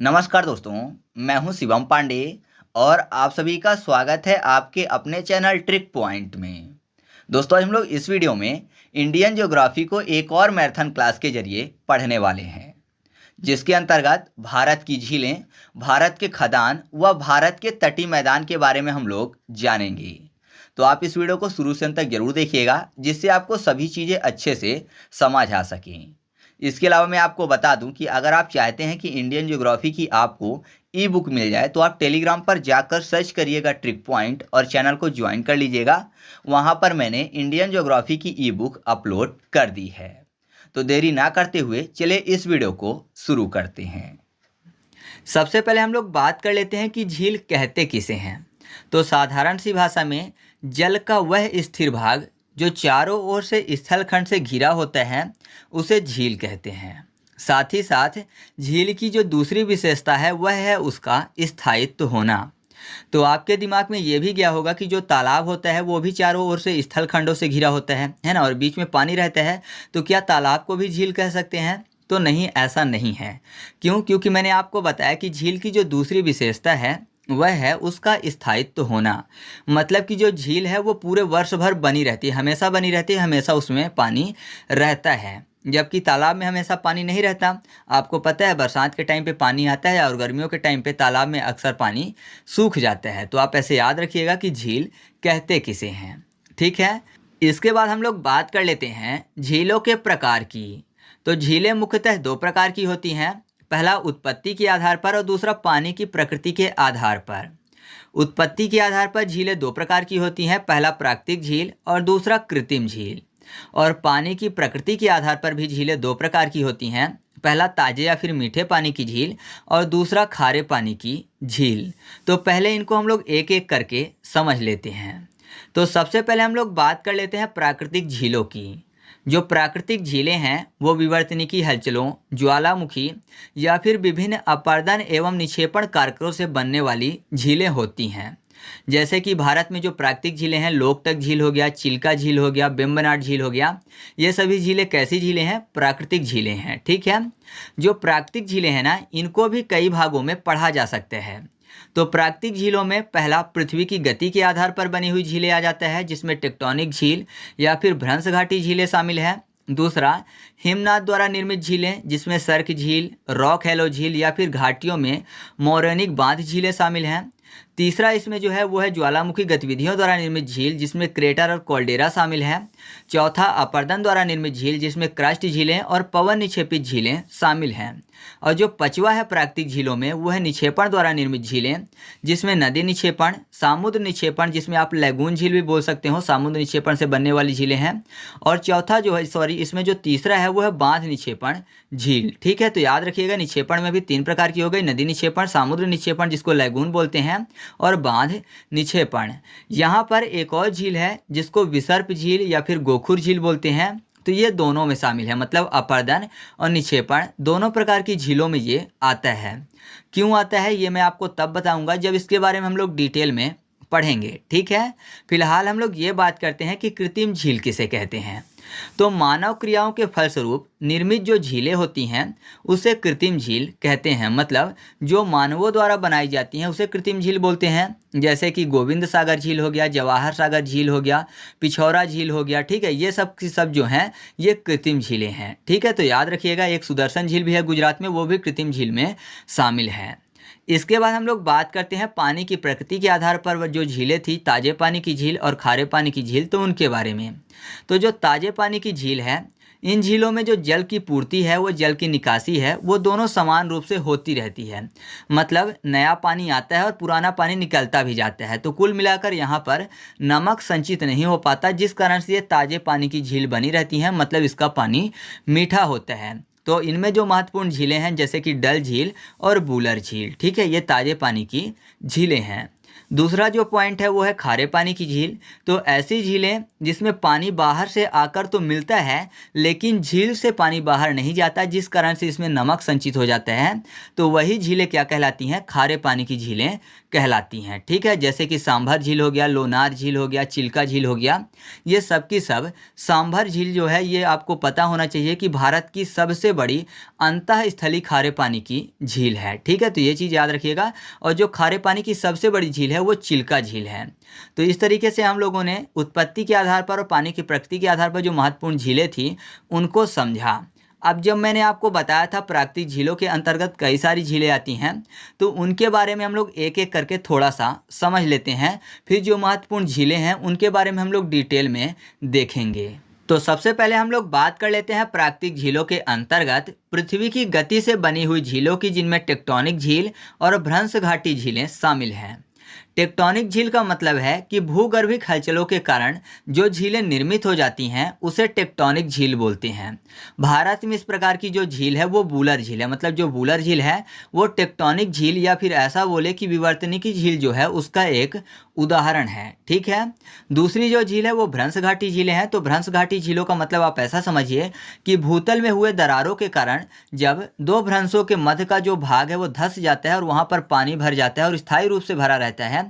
नमस्कार दोस्तों, मैं हूं शिवम पांडे और आप सभी का स्वागत है आपके अपने चैनल ट्रिक पॉइंट में। दोस्तों, आज हम लोग इस वीडियो में इंडियन ज्योग्राफी को एक और मैराथन क्लास के जरिए पढ़ने वाले हैं, जिसके अंतर्गत भारत की झीलें, भारत के खदान व भारत के तटीय मैदान के बारे में हम लोग जानेंगे। तो आप इस वीडियो को शुरू से अंत तक जरूर देखिएगा, जिससे आपको सभी चीज़ें अच्छे से समझ आ सकें। इसके अलावा मैं आपको बता दूं कि अगर आप चाहते हैं कि इंडियन ज्योग्राफी की आपको ई बुक मिल जाए, तो आप टेलीग्राम पर जाकर सर्च करिएगा ट्रिक पॉइंट और चैनल को ज्वाइन कर लीजिएगा। वहां पर मैंने इंडियन ज्योग्राफी की ई बुक अपलोड कर दी है। तो देरी ना करते हुए चलिए इस वीडियो को शुरू करते हैं। सबसे पहले हम लोग बात कर लेते हैं कि झील कहते किसे हैं। तो साधारण सी भाषा में जल का वह स्थिर भाग जो चारों ओर से स्थलखंड से घिरा होता है उसे झील कहते हैं। साथ ही साथ झील की जो दूसरी विशेषता है वह है उसका स्थायित्व होना। तो आपके दिमाग में ये भी गया होगा कि जो तालाब होता है वो भी चारों ओर से स्थलखंडों से घिरा होता है ना, और बीच में पानी रहता है, तो क्या तालाब को भी झील कह सकते हैं? तो नहीं, ऐसा नहीं है। क्यों? क्योंकि मैंने आपको बताया कि झील की जो दूसरी विशेषता है वह है उसका स्थायित्व होना। मतलब कि जो झील है वो पूरे वर्ष भर बनी रहती है, हमेशा बनी रहती है, हमेशा उसमें पानी रहता है, जबकि तालाब में हमेशा पानी नहीं रहता। आपको पता है बरसात के टाइम पे पानी आता है और गर्मियों के टाइम पे तालाब में अक्सर पानी सूख जाता है। तो आप ऐसे याद रखिएगा कि झील कहते किसे हैं। ठीक है, इसके बाद हम लोग बात कर लेते हैं झीलों के प्रकार की। तो झीलें मुख्यतः दो प्रकार की होती हैं, पहला उत्पत्ति के आधार पर और दूसरा पानी की प्रकृति के आधार पर। उत्पत्ति के आधार पर झीलें दो प्रकार की होती हैं, पहला प्राकृतिक झील और दूसरा कृत्रिम झील। और पानी की प्रकृति के आधार पर भी झीलें दो प्रकार की होती हैं, पहला ताजे या फिर मीठे पानी की झील और दूसरा खारे पानी की झील। तो पहले इनको हम लोग एक एक करके समझ लेते हैं। तो सबसे पहले हम लोग बात कर लेते हैं प्राकृतिक झीलों की। जो प्राकृतिक झीलें हैं वो विवर्तनिकी हलचलों, ज्वालामुखी या फिर विभिन्न अपर्दन एवं निक्षेपण कारकों से बनने वाली झीलें होती हैं। जैसे कि भारत में जो प्राकृतिक झीलें हैं, लोकटक झील हो गया, चिल्का झील हो गया, वेम्बनाड झील हो गया, ये सभी झीलें कैसी झीलें हैं? प्राकृतिक झीलें हैं। ठीक है, जो प्राकृतिक झीलें हैं ना, इनको भी कई भागों में पढ़ा जा सकता है। तो प्राकृतिक झीलों में पहला पृथ्वी की गति के आधार पर बनी हुई झीलें आ जाता है, जिसमें टेक्टोनिक झील या फिर भ्रंश घाटी झीलें शामिल हैं। दूसरा हिमनाद द्वारा निर्मित झीलें, जिसमें सर्क झील, रॉक हैलो झील या फिर घाटियों में मोरेनिक बांध झीलें शामिल हैं। तीसरा इसमें जो है वो है ज्वालामुखी गतिविधियों द्वारा निर्मित झील, जिसमें क्रेटर और कॉल्डेरा शामिल हैं। चौथा अपर्दन द्वारा निर्मित झील, जिसमें क्रस्ट झीलें और पवन निक्षेपित झीलें शामिल हैं। और जो पांचवा है प्राकृतिक झीलों में वो है निक्षेपण द्वारा निर्मित झीलें, जिसमें नदी निक्षेपण, सामुद्र निक्षेपण, जिसमें आप लैगून झील भी बोल सकते हो, समुद्र निक्षेपण से बनने वाली झीलें हैं। और चौथा जो है इसमें जो तीसरा है वो है बांध निक्षेपण झील। ठीक है, तो याद रखिएगा निक्षेपण में भी तीन प्रकार की हो गई, नदी निक्षेपण, सामुद्र निक्षेपण जिसको लैगून बोलते हैं, और बांध निक्षेपण। यहाँ पर एक और झील है जिसको विसर्प झील या फिर गोखुर झील बोलते हैं। तो ये दोनों में शामिल है, मतलब अपर्दन और निक्षेपण दोनों प्रकार की झीलों में ये आता है। क्यों आता है ये मैं आपको तब बताऊंगा जब इसके बारे में हम लोग डिटेल में पढ़ेंगे। ठीक है, फिलहाल हम लोग ये बात करते हैं कि कृत्रिम झील किसे कहते हैं। तो मानव क्रियाओं के फलस्वरूप निर्मित जो झीलें होती हैं उसे कृत्रिम झील कहते हैं। मतलब जो मानवों द्वारा बनाई जाती हैं उसे कृत्रिम झील बोलते हैं। जैसे कि गोविंद सागर झील हो गया, जवाहर सागर झील हो गया, पिछौरा झील हो गया। ठीक है, ये सब की सब जो हैं ये कृत्रिम झीलें हैं। ठीक है, तो याद रखिएगा एक सुदर्शन झील भी है गुजरात में, वो भी कृत्रिम झील में शामिल है। इसके बाद हम लोग बात करते हैं पानी की प्रकृति के आधार पर जो झीलें थी, ताजे पानी की झील और खारे पानी की झील, तो उनके बारे में। तो जो ताजे पानी की झील है, इन झीलों में जो जल की पूर्ति है वो जल की निकासी है वो दोनों समान रूप से होती रहती है। मतलब नया पानी आता है और पुराना पानी निकलता भी जाता है। तो कुल मिलाकर यहाँ पर नमक संचित नहीं हो पाता, जिस कारण से ये ताजे पानी की झील बनी रहती हैं। मतलब इसका पानी मीठा होता है। तो इनमें जो महत्वपूर्ण झीलें हैं जैसे कि डल झील और बूलर झील। ठीक है, ये ताजे पानी की झीलें हैं। दूसरा जो पॉइंट है वो है खारे पानी की झील। तो ऐसी झीलें जिसमें पानी बाहर से आकर तो मिलता है लेकिन झील से पानी बाहर नहीं जाता, जिस कारण से इसमें नमक संचित हो जाता है, तो वही झीलें क्या कहलाती हैं? खारे पानी की झीलें कहलाती हैं। ठीक है, जैसे कि सांभर झील हो गया, लोनार झील हो गया, चिल्का झील हो गया, ये सब की सब। सांभर झील जो है ये आपको पता होना चाहिए कि भारत की सबसे बड़ी अंतःस्थलीय खारे पानी की झील है। ठीक है, तो ये चीज़ याद रखिएगा। और जो खारे पानी की सबसे बड़ी झील है वो चिल्का झील है। तो इस तरीके से हम लोगों ने उत्पत्ति के आधार पर और पानी की प्रकृति के आधार पर जो महत्वपूर्ण झीलें थी उनको समझा। अब जब मैंने आपको बताया था प्राकृतिक झीलों के अंतर्गत कई सारी झीलें आती हैं, तो उनके बारे में हम लोग एक एक करके थोड़ा सा समझ लेते हैं। फिर जो महत्वपूर्ण झीलें हैं उनके बारे में हम लोग डिटेल में देखेंगे। तो सबसे पहले हम लोग बात कर लेते हैं प्राकृतिक झीलों के अंतर्गत पृथ्वी की गति से बनी हुई झीलों की, जिनमें टेक्टोनिक झील और भ्रंश घाटी झीलें शामिल हैं। टेक्टोनिक झील का मतलब है कि भूगर्भिक हलचलों के कारण जो झीलें निर्मित हो जाती हैं उसे टेक्टोनिक झील बोलते हैं। भारत में इस प्रकार की जो झील है वो वूलर झील है। मतलब जो वूलर झील है वो टेक्टोनिक झील या फिर ऐसा बोले कि विवर्तनिकी झील जो है उसका एक उदाहरण है। ठीक है, दूसरी जो झील है वो भ्रंश घाटी झीलें हैं। तो भ्रंश घाटी झीलों का मतलब आप ऐसा समझिए कि भूतल में हुए दरारों के कारण जब दो भ्रंशों के मध्य का जो भाग है वो धंस जाता है और वहाँ पर पानी भर जाता है और स्थायी रूप से भरा रहता है,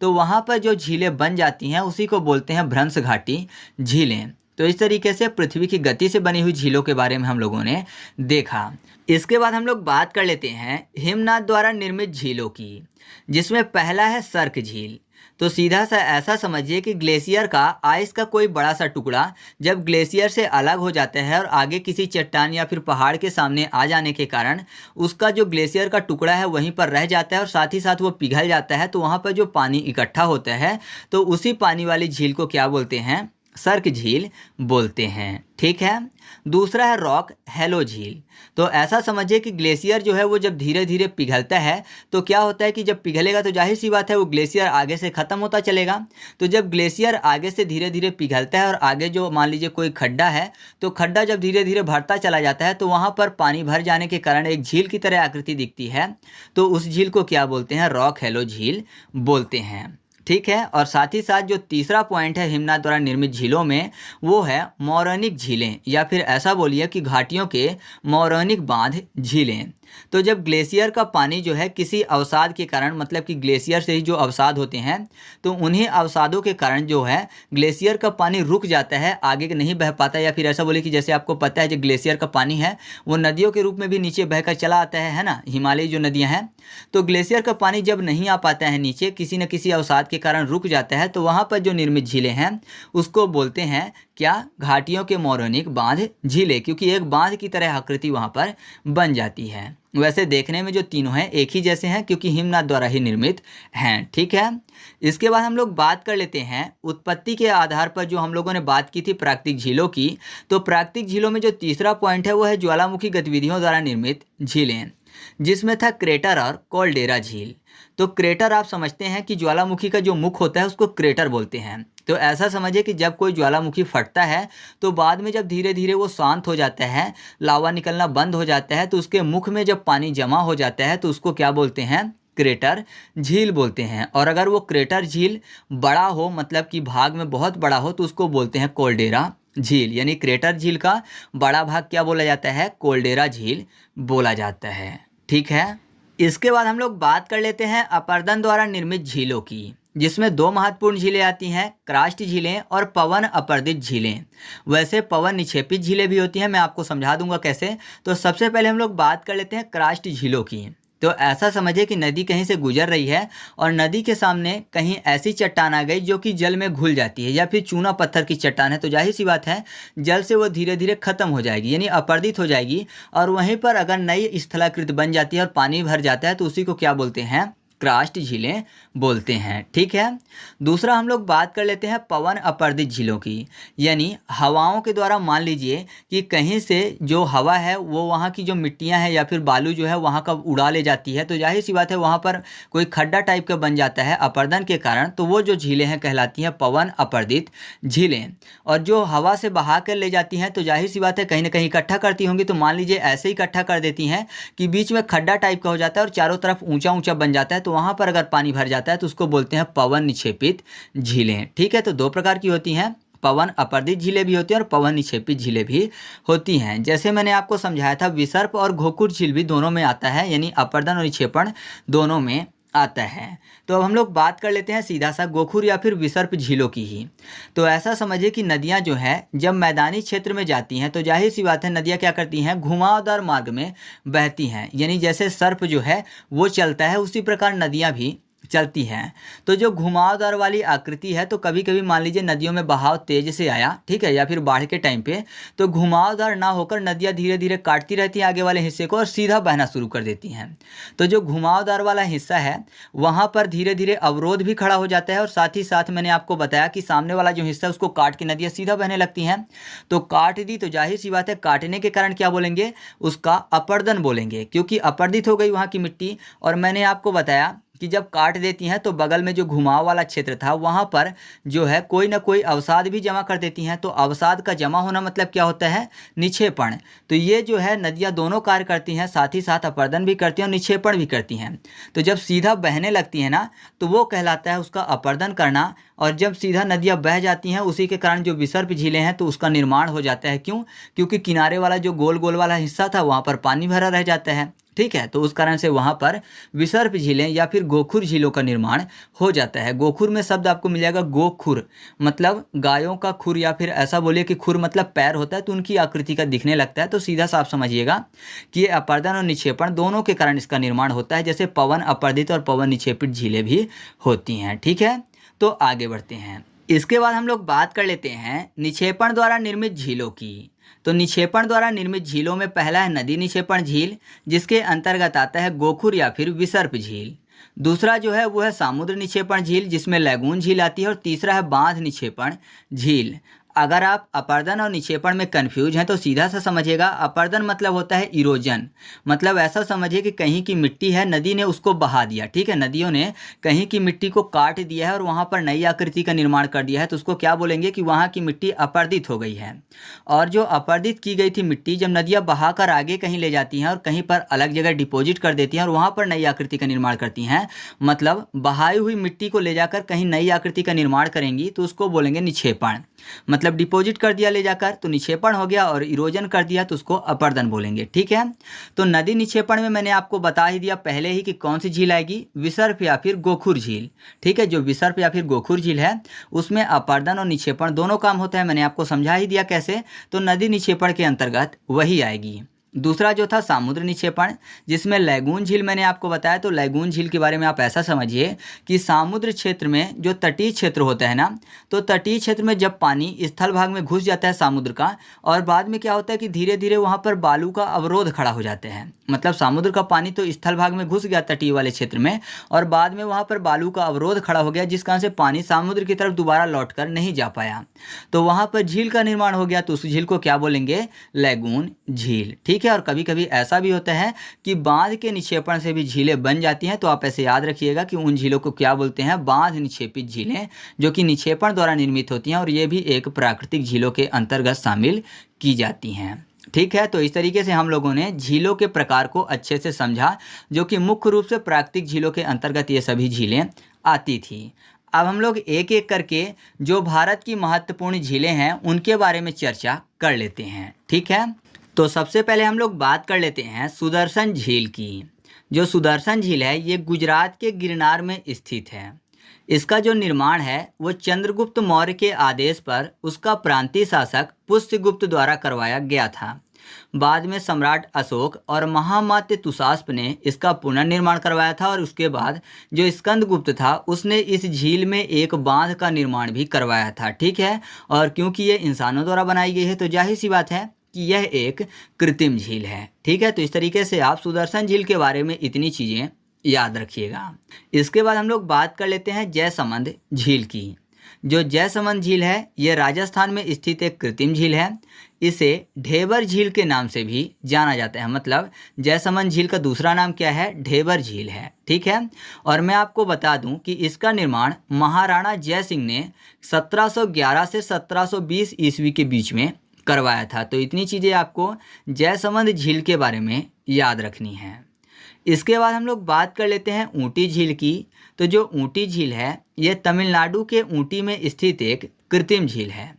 तो वहाँ पर जो झीलें बन जाती हैं उसी को बोलते हैं भ्रंश घाटी झीलें। तो इस तरीके से पृथ्वी की गति से बनी हुई झीलों के बारे में हम लोगों ने देखा। इसके बाद हम लोग बात कर लेते हैं हिमनाद द्वारा निर्मित झीलों की, जिसमें पहला है सर्क झील। तो सीधा सा ऐसा समझिए कि ग्लेशियर का आइस का कोई बड़ा सा टुकड़ा जब ग्लेशियर से अलग हो जाता है और आगे किसी चट्टान या फिर पहाड़ के सामने आ जाने के कारण उसका जो ग्लेशियर का टुकड़ा है वहीं पर रह जाता है और साथ ही साथ वो पिघल जाता है, तो वहाँ पर जो पानी इकट्ठा होता है तो उसी पानी वाली झील को क्या बोलते हैं? सर्क झील बोलते हैं। ठीक है, दूसरा है रॉक हेलो झील। तो ऐसा समझिए कि ग्लेशियर जो है वो जब धीरे धीरे पिघलता है तो क्या होता है कि जब पिघलेगा तो जाहिर सी बात है वो ग्लेशियर आगे से ख़त्म होता चलेगा। तो जब ग्लेशियर आगे से धीरे धीरे पिघलता है और आगे जो मान लीजिए कोई खड्डा है, तो खड्डा जब धीरे धीरे भरता चला जाता है तो वहाँ पर पानी भर जाने के कारण एक झील की तरह आकृति दिखती है, तो उस झील को क्या बोलते हैं? रॉक हेलो झील बोलते हैं। ठीक है, और साथ ही साथ जो तीसरा पॉइंट है हिमनाद द्वारा निर्मित झीलों में वो है मौरानिक झीलें, या फिर ऐसा बोलिए कि घाटियों के मौरानिक बांध झीलें। तो जब ग्लेशियर का पानी जो है किसी अवसाद के कारण, मतलब कि ग्लेशियर से ही जो अवसाद होते हैं, तो उन्हीं अवसादों के कारण जो है ग्लेशियर का पानी रुक जाता है, आगे नहीं बह पाता, या फिर ऐसा बोले कि जैसे आपको पता है जो ग्लेशियर का पानी है वो नदियों के रूप में भी नीचे बहकर चला आता है ना, हिमालयी जो नदियाँ हैं। तो ग्लेशियर का पानी जब नहीं आ पाता है नीचे, किसी न किसी अवसाद के कारण रुक जाता है, तो वहाँ पर जो निर्मित झीलें हैं उसको बोलते हैं क्या? घाटियों के मौरानिक बांध झीलें, क्योंकि एक बांध की तरह आकृति वहाँ पर बन जाती है। वैसे देखने में जो तीनों हैं एक ही जैसे हैं क्योंकि हिमनाद द्वारा ही निर्मित हैं। ठीक है, इसके बाद हम लोग बात कर लेते हैं उत्पत्ति के आधार पर जो हम लोगों ने बात की थी प्राकृतिक झीलों की। तो प्राकृतिक झीलों में जो तीसरा पॉइंट है वो है ज्वालामुखी गतिविधियों द्वारा निर्मित झीलें, जिसमें था क्रेटर और कॉल्डेरा झील। तो क्रेटर आप समझते हैं कि ज्वालामुखी का जो मुख होता है उसको क्रेटर बोलते हैं। तो ऐसा समझिए कि जब कोई ज्वालामुखी फटता है तो बाद में जब धीरे धीरे वो शांत हो जाता है, लावा निकलना बंद हो जाता है, तो उसके मुख में जब पानी जमा हो जाता है तो उसको क्या बोलते हैं? क्रेटर झील बोलते हैं। और अगर वो क्रेटर झील बड़ा हो, मतलब कि भाग में बहुत बड़ा हो, तो उसको बोलते हैं कोल्डेरा झील। यानी क्रेटर झील का बड़ा भाग क्या बोला जाता है? कोल्डेरा झील बोला जाता है। ठीक है, इसके बाद हम लोग बात कर लेते हैं अपरदन द्वारा निर्मित झीलों की, जिसमें दो महत्वपूर्ण झीलें आती हैं, क्रास्ट झीलें और पवन अपर्दित झीलें। वैसे पवन निक्षेपित झीलें भी होती हैं, मैं आपको समझा दूंगा कैसे। तो सबसे पहले हम लोग बात कर लेते हैं क्रास्ट झीलों की। तो ऐसा समझिए कि नदी कहीं से गुजर रही है और नदी के सामने कहीं ऐसी चट्टान आ गई जो कि जल में घुल जाती है, या फिर चूना पत्थर की चट्टान है, तो जाहिर सी बात है जल से वो धीरे धीरे खत्म हो जाएगी, यानी अपर्दित हो जाएगी। और वहीं पर अगर नई स्थलाकृत बन जाती है और पानी भर जाता है तो उसी को क्या बोलते हैं? क्रास्ट झीलें बोलते हैं। ठीक है, दूसरा हम लोग बात कर लेते हैं पवन अपर्दित झीलों की, यानी हवाओं के द्वारा मान लीजिए कि कहीं से जो हवा है वो वहाँ की जो मिट्टियाँ हैं या फिर बालू जो है वहाँ का उड़ा ले जाती है, तो जाहिर सी बात है वहाँ पर कोई खड्डा टाइप का बन जाता है अपर्दन के कारण, तो वो जो झीलें हैं कहलाती हैं पवन अपर्दित झीलें। और जो हवा से बहा कर ले जाती हैं तो जाहिर सी बात है कहीं ना कहीं इकट्ठा करती होंगी, तो मान लीजिए ऐसे ही इकट्ठा कर देती हैं कि बीच में खड्डा टाइप का हो जाता है और चारों तरफ ऊंचा ऊंचा बन जाता है, तो तो वहाँ पर अगर पानी भर जाता है तो उसको बोलते हैं पवन निक्षेपित झीलें। ठीक है, तो दो प्रकार की होती हैं, पवन अपर्दित झीलें भी होती हैं और पवन निक्षेपित झीलें भी होती हैं। जैसे मैंने आपको समझाया था, विसर्प और गोखुर झील भी दोनों में आता है, यानी अपर्दन और निक्षेपण दोनों में आता है। तो अब हम लोग बात कर लेते हैं सीधा सा गोखुर या फिर विसर्प झीलों की ही। तो ऐसा समझिए कि नदियां जो है जब मैदानी क्षेत्र में जाती हैं तो जाहिर सी बात है नदियां क्या करती हैं, घुमावदार मार्ग में बहती हैं, यानी जैसे सर्प जो है वो चलता है उसी प्रकार नदियां भी चलती हैं। तो जो घुमावदार वाली आकृति है, तो कभी कभी मान लीजिए नदियों में बहाव तेज से आया, ठीक है, या फिर बाढ़ के टाइम पे, तो घुमावदार ना होकर नदियां धीरे धीरे काटती रहती हैं आगे वाले हिस्से को और सीधा बहना शुरू कर देती हैं। तो जो घुमावदार वाला हिस्सा है वहाँ पर धीरे धीरे अवरोध भी खड़ा हो जाता है और साथ ही साथ मैंने आपको बताया कि सामने वाला जो हिस्सा है उसको काट के नदियाँ सीधा बहने लगती हैं। तो काट दी तो जाहिर सी बात है काटने के कारण क्या बोलेंगे, उसका अपर्दन बोलेंगे, क्योंकि अपर्दित हो गई वहाँ की मिट्टी। और मैंने आपको बताया कि जब काट देती हैं तो बगल में जो घुमाव वाला क्षेत्र था वहाँ पर जो है कोई ना कोई अवसाद भी जमा कर देती हैं। तो अवसाद का जमा होना मतलब क्या होता है, निक्षेपण। तो ये जो है नदियाँ दोनों कार्य करती हैं, साथ ही साथ अपर्दन भी करती हैं और निक्षेपण भी करती हैं। तो जब सीधा बहने लगती हैं ना तो वो कहलाता है उसका अपर्दन करना। और जब सीधा नदियाँ बह जाती हैं उसी के कारण जो विसर्प झीलें हैं तो उसका निर्माण हो जाता है। क्यों? क्योंकि किनारे वाला जो गोल गोल वाला हिस्सा था वहाँ पर पानी भरा रह जाता है। ठीक है, तो उस कारण से वहाँ पर विसर्प झीलें या फिर गोखुर झीलों का निर्माण हो जाता है। गोखुर में शब्द आपको मिल जाएगा गोखुर, मतलब गायों का खुर, या फिर ऐसा बोलिए कि खुर मतलब पैर होता है तो उनकी आकृति का दिखने लगता है। तो सीधा सा आप समझिएगा कि ये अपर्दन और निक्षेपण दोनों के कारण इसका निर्माण होता है, जैसे पवन अपर्दित और पवन निक्षेपित झीलें भी होती हैं। ठीक है, तो आगे बढ़ते हैं। इसके बाद हम लोग बात कर लेते हैं निक्षेपण द्वारा निर्मित झीलों की। तो निक्षेपण द्वारा निर्मित झीलों में पहला है नदी निक्षेपण झील, जिसके अंतर्गत आता है गोखुर या फिर विसर्प झील। दूसरा जो है वो है समुद्र निक्षेपण झील, जिसमें लैगून झील आती है। और तीसरा है बांध निक्षेपण झील। अगर आप अपर्दन और निक्षेपण में कंफ्यूज हैं तो सीधा सा समझिएगा, अपर्दन मतलब होता है इरोजन, मतलब ऐसा समझिए कि कहीं की मिट्टी है नदी ने उसको बहा दिया। ठीक है, नदियों ने कहीं की मिट्टी को काट दिया है और वहाँ पर नई आकृति का निर्माण कर दिया है, तो उसको क्या बोलेंगे कि वहाँ की मिट्टी अपर्दित हो गई है। और जो अपर्दित की गई थी मिट्टी जब नदियाँ बहाकर आगे कहीं ले जाती हैं और कहीं पर अलग जगह डिपॉजिट कर देती हैं और वहाँ पर नई आकृति का निर्माण करती हैं, मतलब बहाई हुई मिट्टी को ले जाकर कहीं नई आकृति का निर्माण करेंगी, तो उसको बोलेंगे निक्षेपण। मतलब डिपॉजिट कर दिया ले जाकर तो निक्षेपण हो गया, और इरोजन कर दिया तो उसको अपर्दन बोलेंगे। ठीक है, तो नदी निक्षेपण में मैंने आपको बता ही दिया पहले ही कि कौन सी झील आएगी, विसर्प या फिर गोखुर झील। ठीक है, जो विसर्प या फिर गोखुर झील है उसमें अपर्दन और निक्षेपण दोनों काम होता है, मैंने आपको समझा ही दिया कैसे। तो नदी निक्षेपण के अंतर्गत वही आएगी। दूसरा जो था समुद्र निक्षेपण, जिसमें लैगून झील मैंने आपको बताया। तो लैगून झील के बारे में आप ऐसा समझिए कि समुद्र क्षेत्र में जो तटीय क्षेत्र होता है ना, तो तटीय क्षेत्र में जब पानी स्थल भाग में घुस जाता है समुद्र का, और बाद में क्या होता है कि धीरे धीरे वहाँ पर बालू का अवरोध खड़ा हो जाते हैं। मतलब समुद्र का पानी तो स्थल भाग में घुस गया तटीय वाले क्षेत्र में, और बाद में वहाँ पर बालू का अवरोध खड़ा हो गया, जिस कारण से पानी समुद्र की तरफ दोबारा लौट कर नहीं जा पाया। तो वहाँ पर झील का निर्माण हो गया, तो उस झील को क्या बोलेंगे, लैगून झील। ठीक है, और कभी कभी ऐसा भी होता है कि बांध के निक्षेपण से भी झीलें बन जाती हैं। तो आप ऐसे याद रखिएगा कि उन झीलों को क्या बोलते हैं, बांध निक्षेपित झीलें, जो कि निक्षेपण द्वारा निर्मित होती हैं और ये भी एक प्राकृतिक झीलों के अंतर्गत शामिल की जाती हैं। ठीक है, तो इस तरीके से हम लोगों ने झीलों के प्रकार को अच्छे से समझा, जो कि मुख्य रूप से प्राकृतिक झीलों के अंतर्गत ये सभी झीलें आती थी। अब हम लोग एक एक करके जो भारत की महत्वपूर्ण झीलें हैं उनके बारे में चर्चा कर लेते हैं। ठीक है, तो सबसे पहले हम लोग बात कर लेते हैं सुदर्शन झील की। जो सुदर्शन झील है ये गुजरात के गिरनार में स्थित है। इसका जो निर्माण है वो चंद्रगुप्त मौर्य के आदेश पर उसका प्रांतीय शासक पुष्यगुप्त द्वारा करवाया गया था। बाद में सम्राट अशोक और महामात्य तुषास्प ने इसका पुनर्निर्माण करवाया था, और उसके बाद जो स्कंदगुप्त था उसने इस झील में एक बांध का निर्माण भी करवाया था। ठीक है, और क्योंकि ये इंसानों द्वारा बनाई गई है तो जाहिर सी बात है कि यह एक कृत्रिम झील है। ठीक है, तो इस तरीके से आप सुदर्शन झील के बारे में इतनी चीज़ें याद रखिएगा। इसके बाद हम लोग बात कर लेते हैं जयसमंद झील की। जो जयसमंद झील है ये राजस्थान में स्थित एक कृत्रिम झील है। इसे ढेबर झील के नाम से भी जाना जाता है, मतलब जयसमंद झील का दूसरा नाम क्या है, ढेबर झील है। ठीक है, और मैं आपको बता दूं कि इसका निर्माण महाराणा जय सिंह ने 1711 से 1720 ईस्वी के बीच में करवाया था। तो इतनी चीज़ें आपको जयसमंद झील के बारे में याद रखनी है। इसके बाद हम लोग बात कर लेते हैं ऊटी झील की। तो जो ऊटी झील है ये तमिलनाडु के ऊटी में स्थित एक कृत्रिम झील है।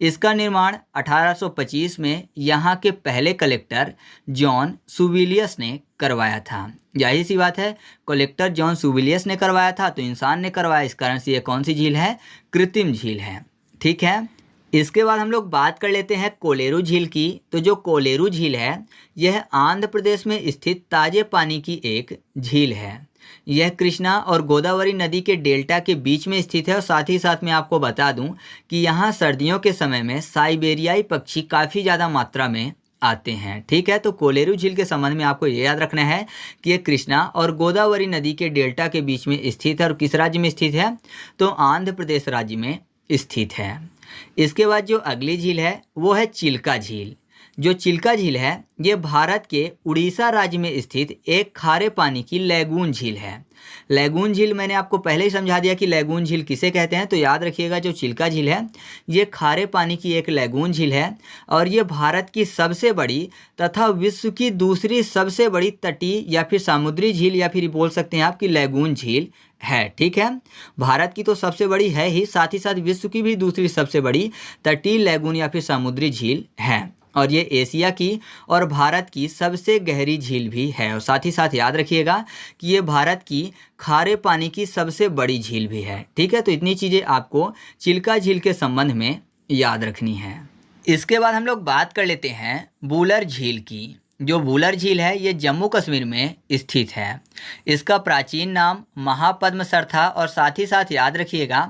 इसका निर्माण 1825 में यहाँ के पहले कलेक्टर जॉन सुविलियस ने करवाया था। जाहिर सी बात है, कलेक्टर जॉन सुविलियस ने करवाया था तो इंसान ने करवाया, इस कारण से ये कौन सी झील है? कृत्रिम झील है। ठीक है। इसके बाद हम लोग बात कर लेते हैं कोलेरू झील की। तो जो कोलेरू झील है यह आंध्र प्रदेश में स्थित ताजे पानी की एक झील है। यह कृष्णा और गोदावरी नदी के डेल्टा के बीच में स्थित है और साथ ही साथ मैं आपको बता दूं कि यहाँ सर्दियों के समय में साइबेरियाई पक्षी काफ़ी ज़्यादा मात्रा में आते हैं। ठीक है। तो कोलेरू झील के संबंध में आपको ये याद रखना है कि ये कृष्णा और गोदावरी नदी के डेल्टा के बीच में स्थित है और किस राज्य में स्थित है? तो आंध्र प्रदेश राज्य में स्थित है। इसके बाद जो अगली झील है वो है चिल्का झील। जो चिल्का झील है ये भारत के उड़ीसा राज्य में स्थित एक खारे पानी की लैगून झील है। लैगून झील मैंने आपको पहले ही समझा दिया कि लैगून झील किसे कहते हैं। तो याद रखिएगा, जो चिल्का झील है ये खारे पानी की एक लैगून झील है और ये भारत की सबसे बड़ी तथा विश्व की दूसरी सबसे बड़ी तटीय या फिर समुद्री झील या फिर बोल सकते हैं आपकी लैगून झील है। ठीक है। भारत की तो सबसे बड़ी है ही, साथ ही साथ विश्व की भी दूसरी सबसे बड़ी तटीय लैगून या फिर समुद्री झील है और ये एशिया की और भारत की सबसे गहरी झील भी है। और साथ ही साथ याद रखिएगा कि ये भारत की खारे पानी की सबसे बड़ी झील भी है। ठीक है। तो इतनी चीज़ें आपको चिल्का झील के संबंध में याद रखनी है। इसके बाद हम लोग बात कर लेते हैं वुलर झील की। जो वुलर झील है ये जम्मू कश्मीर में स्थित है। इसका प्राचीन नाम महापद्मसर था और साथ ही साथ याद रखिएगा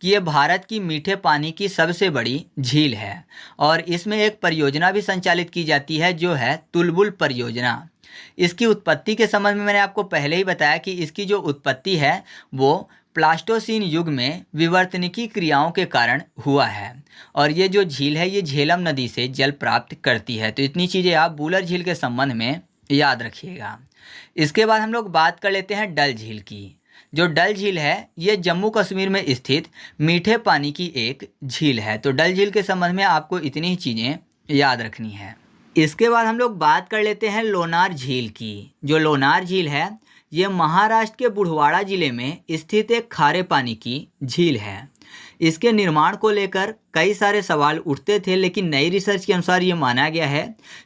कि ये भारत की मीठे पानी की सबसे बड़ी झील है और इसमें एक परियोजना भी संचालित की जाती है जो है तुलबुल परियोजना। इसकी उत्पत्ति के संबंध में मैंने आपको पहले ही बताया कि इसकी जो उत्पत्ति है वो प्लास्टोसीन युग में विवर्तनिकी क्रियाओं के कारण हुआ है और ये जो झील है ये झेलम नदी से जल प्राप्त करती है। तो इतनी चीज़ें आप वुलर झील के संबंध में याद रखिएगा। इसके बाद हम लोग बात कर लेते हैं डल झील की। जो डल झील है ये जम्मू कश्मीर में स्थित मीठे पानी की एक झील है। तो डल झील के संबंध में आपको इतनी ही चीज़ें याद रखनी है। इसके बाद हम लोग बात कर लेते हैं लोनार झील की। जो लोनार झील है ये महाराष्ट्र के बुढ़वाड़ा जिले में स्थित एक खारे पानी की झील है। इसके निर्माण को लेकर कई सारे सवाल उठते थे, लेकिन नई रिसर्च के अनुसार ये माना गया है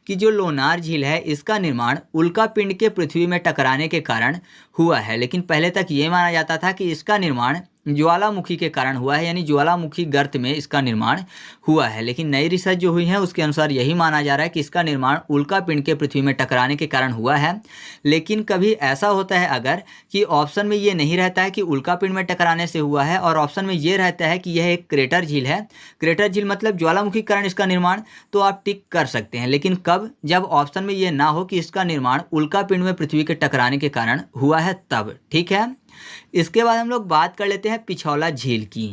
कि जो लोनार झील है इसका निर्माण उल्का पिंड के पृथ्वी में टकराने के कारण हुआ है। लेकिन पहले तक ये माना जाता था कि इसका निर्माण ज्वालामुखी के कारण हुआ है, यानी ज्वालामुखी गर्त में इसका निर्माण हुआ है। लेकिन नई रिसर्च जो हुई है उसके अनुसार यही माना जा रहा है कि इसका निर्माण उल्का पिंड के पृथ्वी में टकराने के कारण हुआ है। लेकिन कभी ऐसा होता है अगर कि ऑप्शन में ये नहीं रहता है कि उल्का पिंड में टकराने से हुआ है और ऑप्शन में ये रहता है कि यह एक क्रेटर झील है, क्रेटर झील मतलब ज्वालामुखी के कारण इसका निर्माण, तो आप टिक कर सकते हैं। लेकिन कब? जब ऑप्शन में ये ना हो कि इसका निर्माण उल्का पिंड में पृथ्वी के टकराने के कारण हुआ है तब। ठीक है। इसके बाद हम लोग बात कर लेते हैं पिछौला झील की।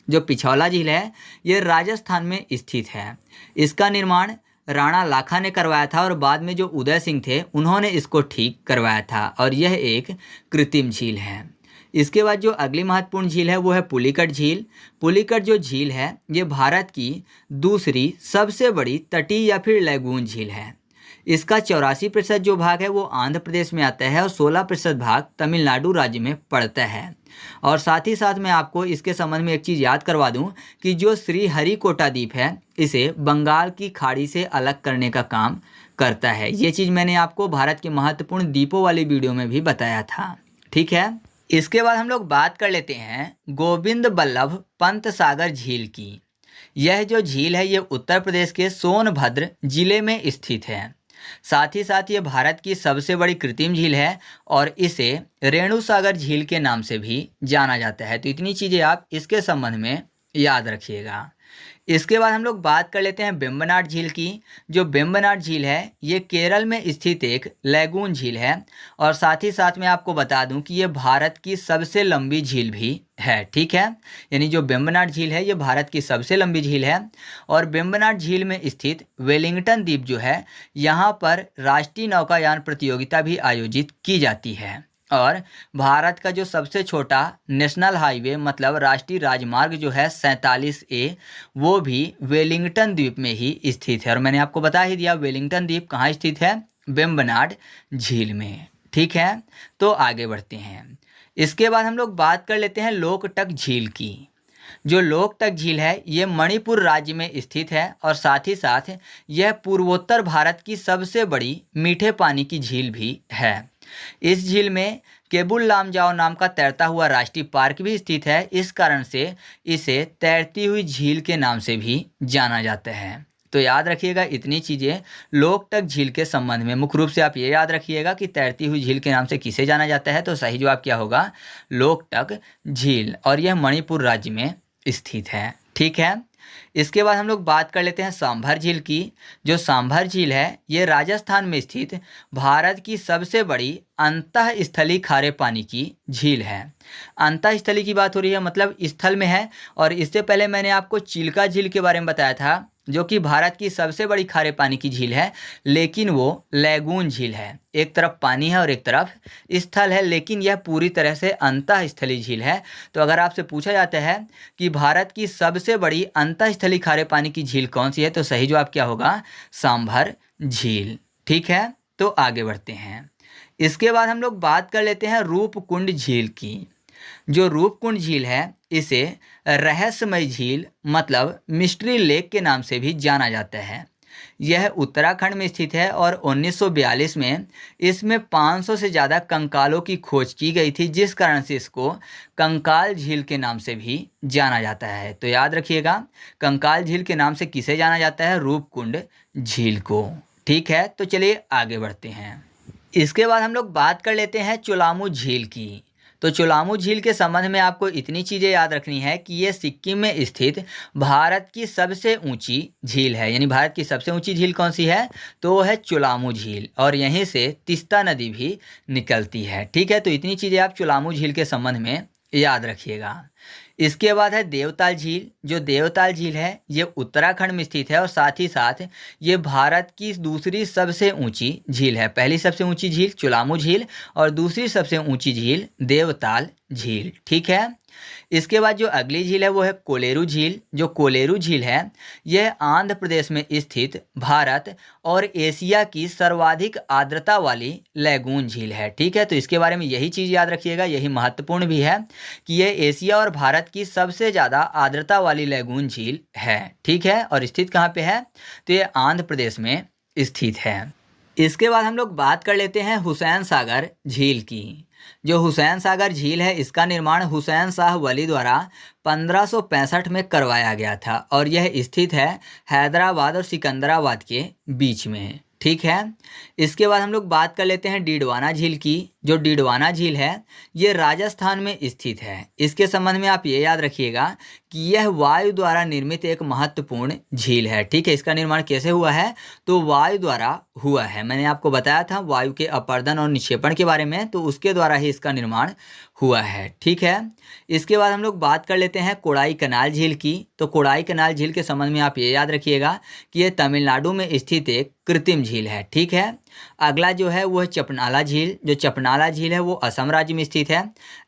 जो पिछौला झील है ये राजस्थान में स्थित है। इसका निर्माण राणा लाखा ने करवाया था और बाद में जो उदय सिंह थे उन्होंने इसको ठीक करवाया था और यह एक कृत्रिम झील है। इसके बाद जो अगली महत्वपूर्ण झील है वो है पुलिकट झील। पुलिकट जो झील है ये भारत की दूसरी सबसे बड़ी तटीय या फिर लैगून झील है। इसका 84% जो भाग है वो आंध्र प्रदेश में आता है और 16% भाग तमिलनाडु राज्य में पड़ता है। और साथ ही साथ मैं आपको इसके संबंध में एक चीज़ याद करवा दूं कि जो श्रीहरिकोटा द्वीप है इसे बंगाल की खाड़ी से अलग करने का काम करता है। ये चीज़ मैंने आपको भारत के महत्वपूर्ण द्वीपों वाली वीडियो में भी बताया था। ठीक है। इसके बाद हम लोग बात कर लेते हैं गोविंद बल्लभ पंत सागर झील की। यह जो झील है ये उत्तर प्रदेश के सोनभद्र जिले में स्थित है। साथ ही साथ ये भारत की सबसे बड़ी कृत्रिम झील है और इसे रेणु सागर झील के नाम से भी जाना जाता है। तो इतनी चीज़ें आप इसके संबंध में याद रखिएगा। इसके बाद हम लोग बात कर लेते हैं वेम्बनाड झील की। जो वेम्बनाड झील है ये केरल में स्थित एक लैगून झील है और साथ ही साथ मैं आपको बता दूं कि ये भारत की सबसे लंबी झील भी है। ठीक है। यानी जो वेम्बनाड झील है ये भारत की सबसे लंबी झील है और वेम्बनाड झील में स्थित वेलिंगटन द्वीप जो है यहाँ पर राष्ट्रीय नौकायान प्रतियोगिता भी आयोजित की जाती है और भारत का जो सबसे छोटा नेशनल हाईवे मतलब राष्ट्रीय राजमार्ग जो है 47A वो भी वेलिंगटन द्वीप में ही स्थित है। और मैंने आपको बता ही दिया वेलिंगटन द्वीप कहाँ स्थित है, वेम्बनाड झील में। ठीक है, तो आगे बढ़ते हैं। इसके बाद हम लोग बात कर लेते हैं लोकटक झील की। जो लोकटक झील है ये मणिपुर राज्य में स्थित है और साथ ही साथ यह पूर्वोत्तर भारत की सबसे बड़ी मीठे पानी की झील भी है। इस झील में केबुल लामजाओ नाम का तैरता हुआ राष्ट्रीय पार्क भी स्थित है। इस कारण से इसे तैरती हुई झील के नाम से भी जाना जाता है। तो याद रखिएगा इतनी चीज़ें लोकटक झील के संबंध में। मुख्य रूप से आप ये याद रखिएगा कि तैरती हुई झील के नाम से किसे जाना जाता है, तो सही जवाब क्या होगा, लोकटक झील, और यह मणिपुर राज्य में स्थित है। ठीक है, इसके बाद हम लोग बात कर लेते हैं सांभर झील की। जो सांभर झील है ये राजस्थान में स्थित भारत की सबसे बड़ी अंतःस्थलीय खारे पानी की झील है। अंतःस्थलीय की बात हो रही है, मतलब स्थल में है। और इससे पहले मैंने आपको चिल्का झील के बारे में बताया था, जो कि भारत की सबसे बड़ी खारे पानी की झील है, लेकिन वो लैगून झील है। एक तरफ पानी है और एक तरफ स्थल है, लेकिन यह पूरी तरह से अंतःस्थलीय झील है। तो अगर आपसे पूछा जाता है कि भारत की सबसे बड़ी अंतःस्थलीय खारे पानी की झील कौन सी है, तो सही जवाब क्या होगा, सांभर झील। ठीक है, तो आगे बढ़ते हैं। इसके बाद हम लोग बात कर लेते हैं रूपकुंड झील की। जो रूपकुंड झील है इसे रहस्यमय झील मतलब मिस्ट्री लेक के नाम से भी जाना जाता है। यह उत्तराखंड में स्थित है और 1942 में इसमें 500 से ज़्यादा कंकालों की खोज की गई थी, जिस कारण से इसको कंकाल झील के नाम से भी जाना जाता है। तो याद रखिएगा कंकाल झील के नाम से किसे जाना जाता है, रूपकुंड झील को। ठीक है, तो चलिए आगे बढ़ते हैं। इसके बाद हम लोग बात कर लेते हैं चोलामू झील की। तो चोलामू झील के संबंध में आपको इतनी चीज़ें याद रखनी है कि ये सिक्किम में स्थित भारत की सबसे ऊंची झील है। यानी भारत की सबसे ऊंची झील कौन सी है, तो वो है चोलामू झील, और यहीं से तीस्ता नदी भी निकलती है। ठीक है, तो इतनी चीज़ें आप चोलामू झील के संबंध में याद रखिएगा। इसके बाद है देवताल झील। जो देवताल झील है ये उत्तराखंड में स्थित है और साथ ही साथ ये भारत की दूसरी सबसे ऊंची झील है। पहली सबसे ऊंची झील चोलामू झील और दूसरी सबसे ऊंची झील देवताल झील। ठीक है, इसके बाद जो अगली झील है वो है कोलेरू झील। जो कोलेरू झील है यह आंध्र प्रदेश में स्थित भारत और एशिया की सर्वाधिक आर्द्रता वाली लैगून झील है। ठीक है, तो इसके बारे में यही चीज़ याद रखिएगा, यही महत्वपूर्ण भी है कि यह एशिया और भारत की सबसे ज़्यादा आर्द्रता वाली लैगून झील है। ठीक है, और स्थित कहाँ पे है, तो ये आंध्र प्रदेश में स्थित है। इसके बाद हम लोग बात कर लेते हैं हुसैन सागर झील की। जो हुसैन सागर झील है इसका निर्माण हुसैन शाह वली द्वारा 1565 में करवाया गया था और यह स्थित है हैदराबाद और सिकंदराबाद के बीच में। ठीक है, इसके बाद हम लोग बात कर लेते हैं डीडवाना झील की। जो डीडवाना झील है ये राजस्थान में स्थित है। इसके संबंध में आप ये याद रखिएगा कि यह वायु द्वारा निर्मित एक महत्वपूर्ण झील है। ठीक है, इसका निर्माण कैसे हुआ है, तो वायु द्वारा हुआ है। मैंने आपको बताया था वायु के अपर्दन और निक्षेपण के बारे में, तो उसके द्वारा ही इसका निर्माण हुआ है। ठीक है, इसके बाद हम लोग बात कर लेते हैं कोडाई कनाल झील की। तो कोडाई कनाल झील के संबंध में आप ये याद रखिएगा कि ये तमिलनाडु में स्थित एक कृत्रिम झील है। ठीक है, अगला जो है वो है चपनाला झील। जो चपनाला झील है वो असम राज्य में स्थित है।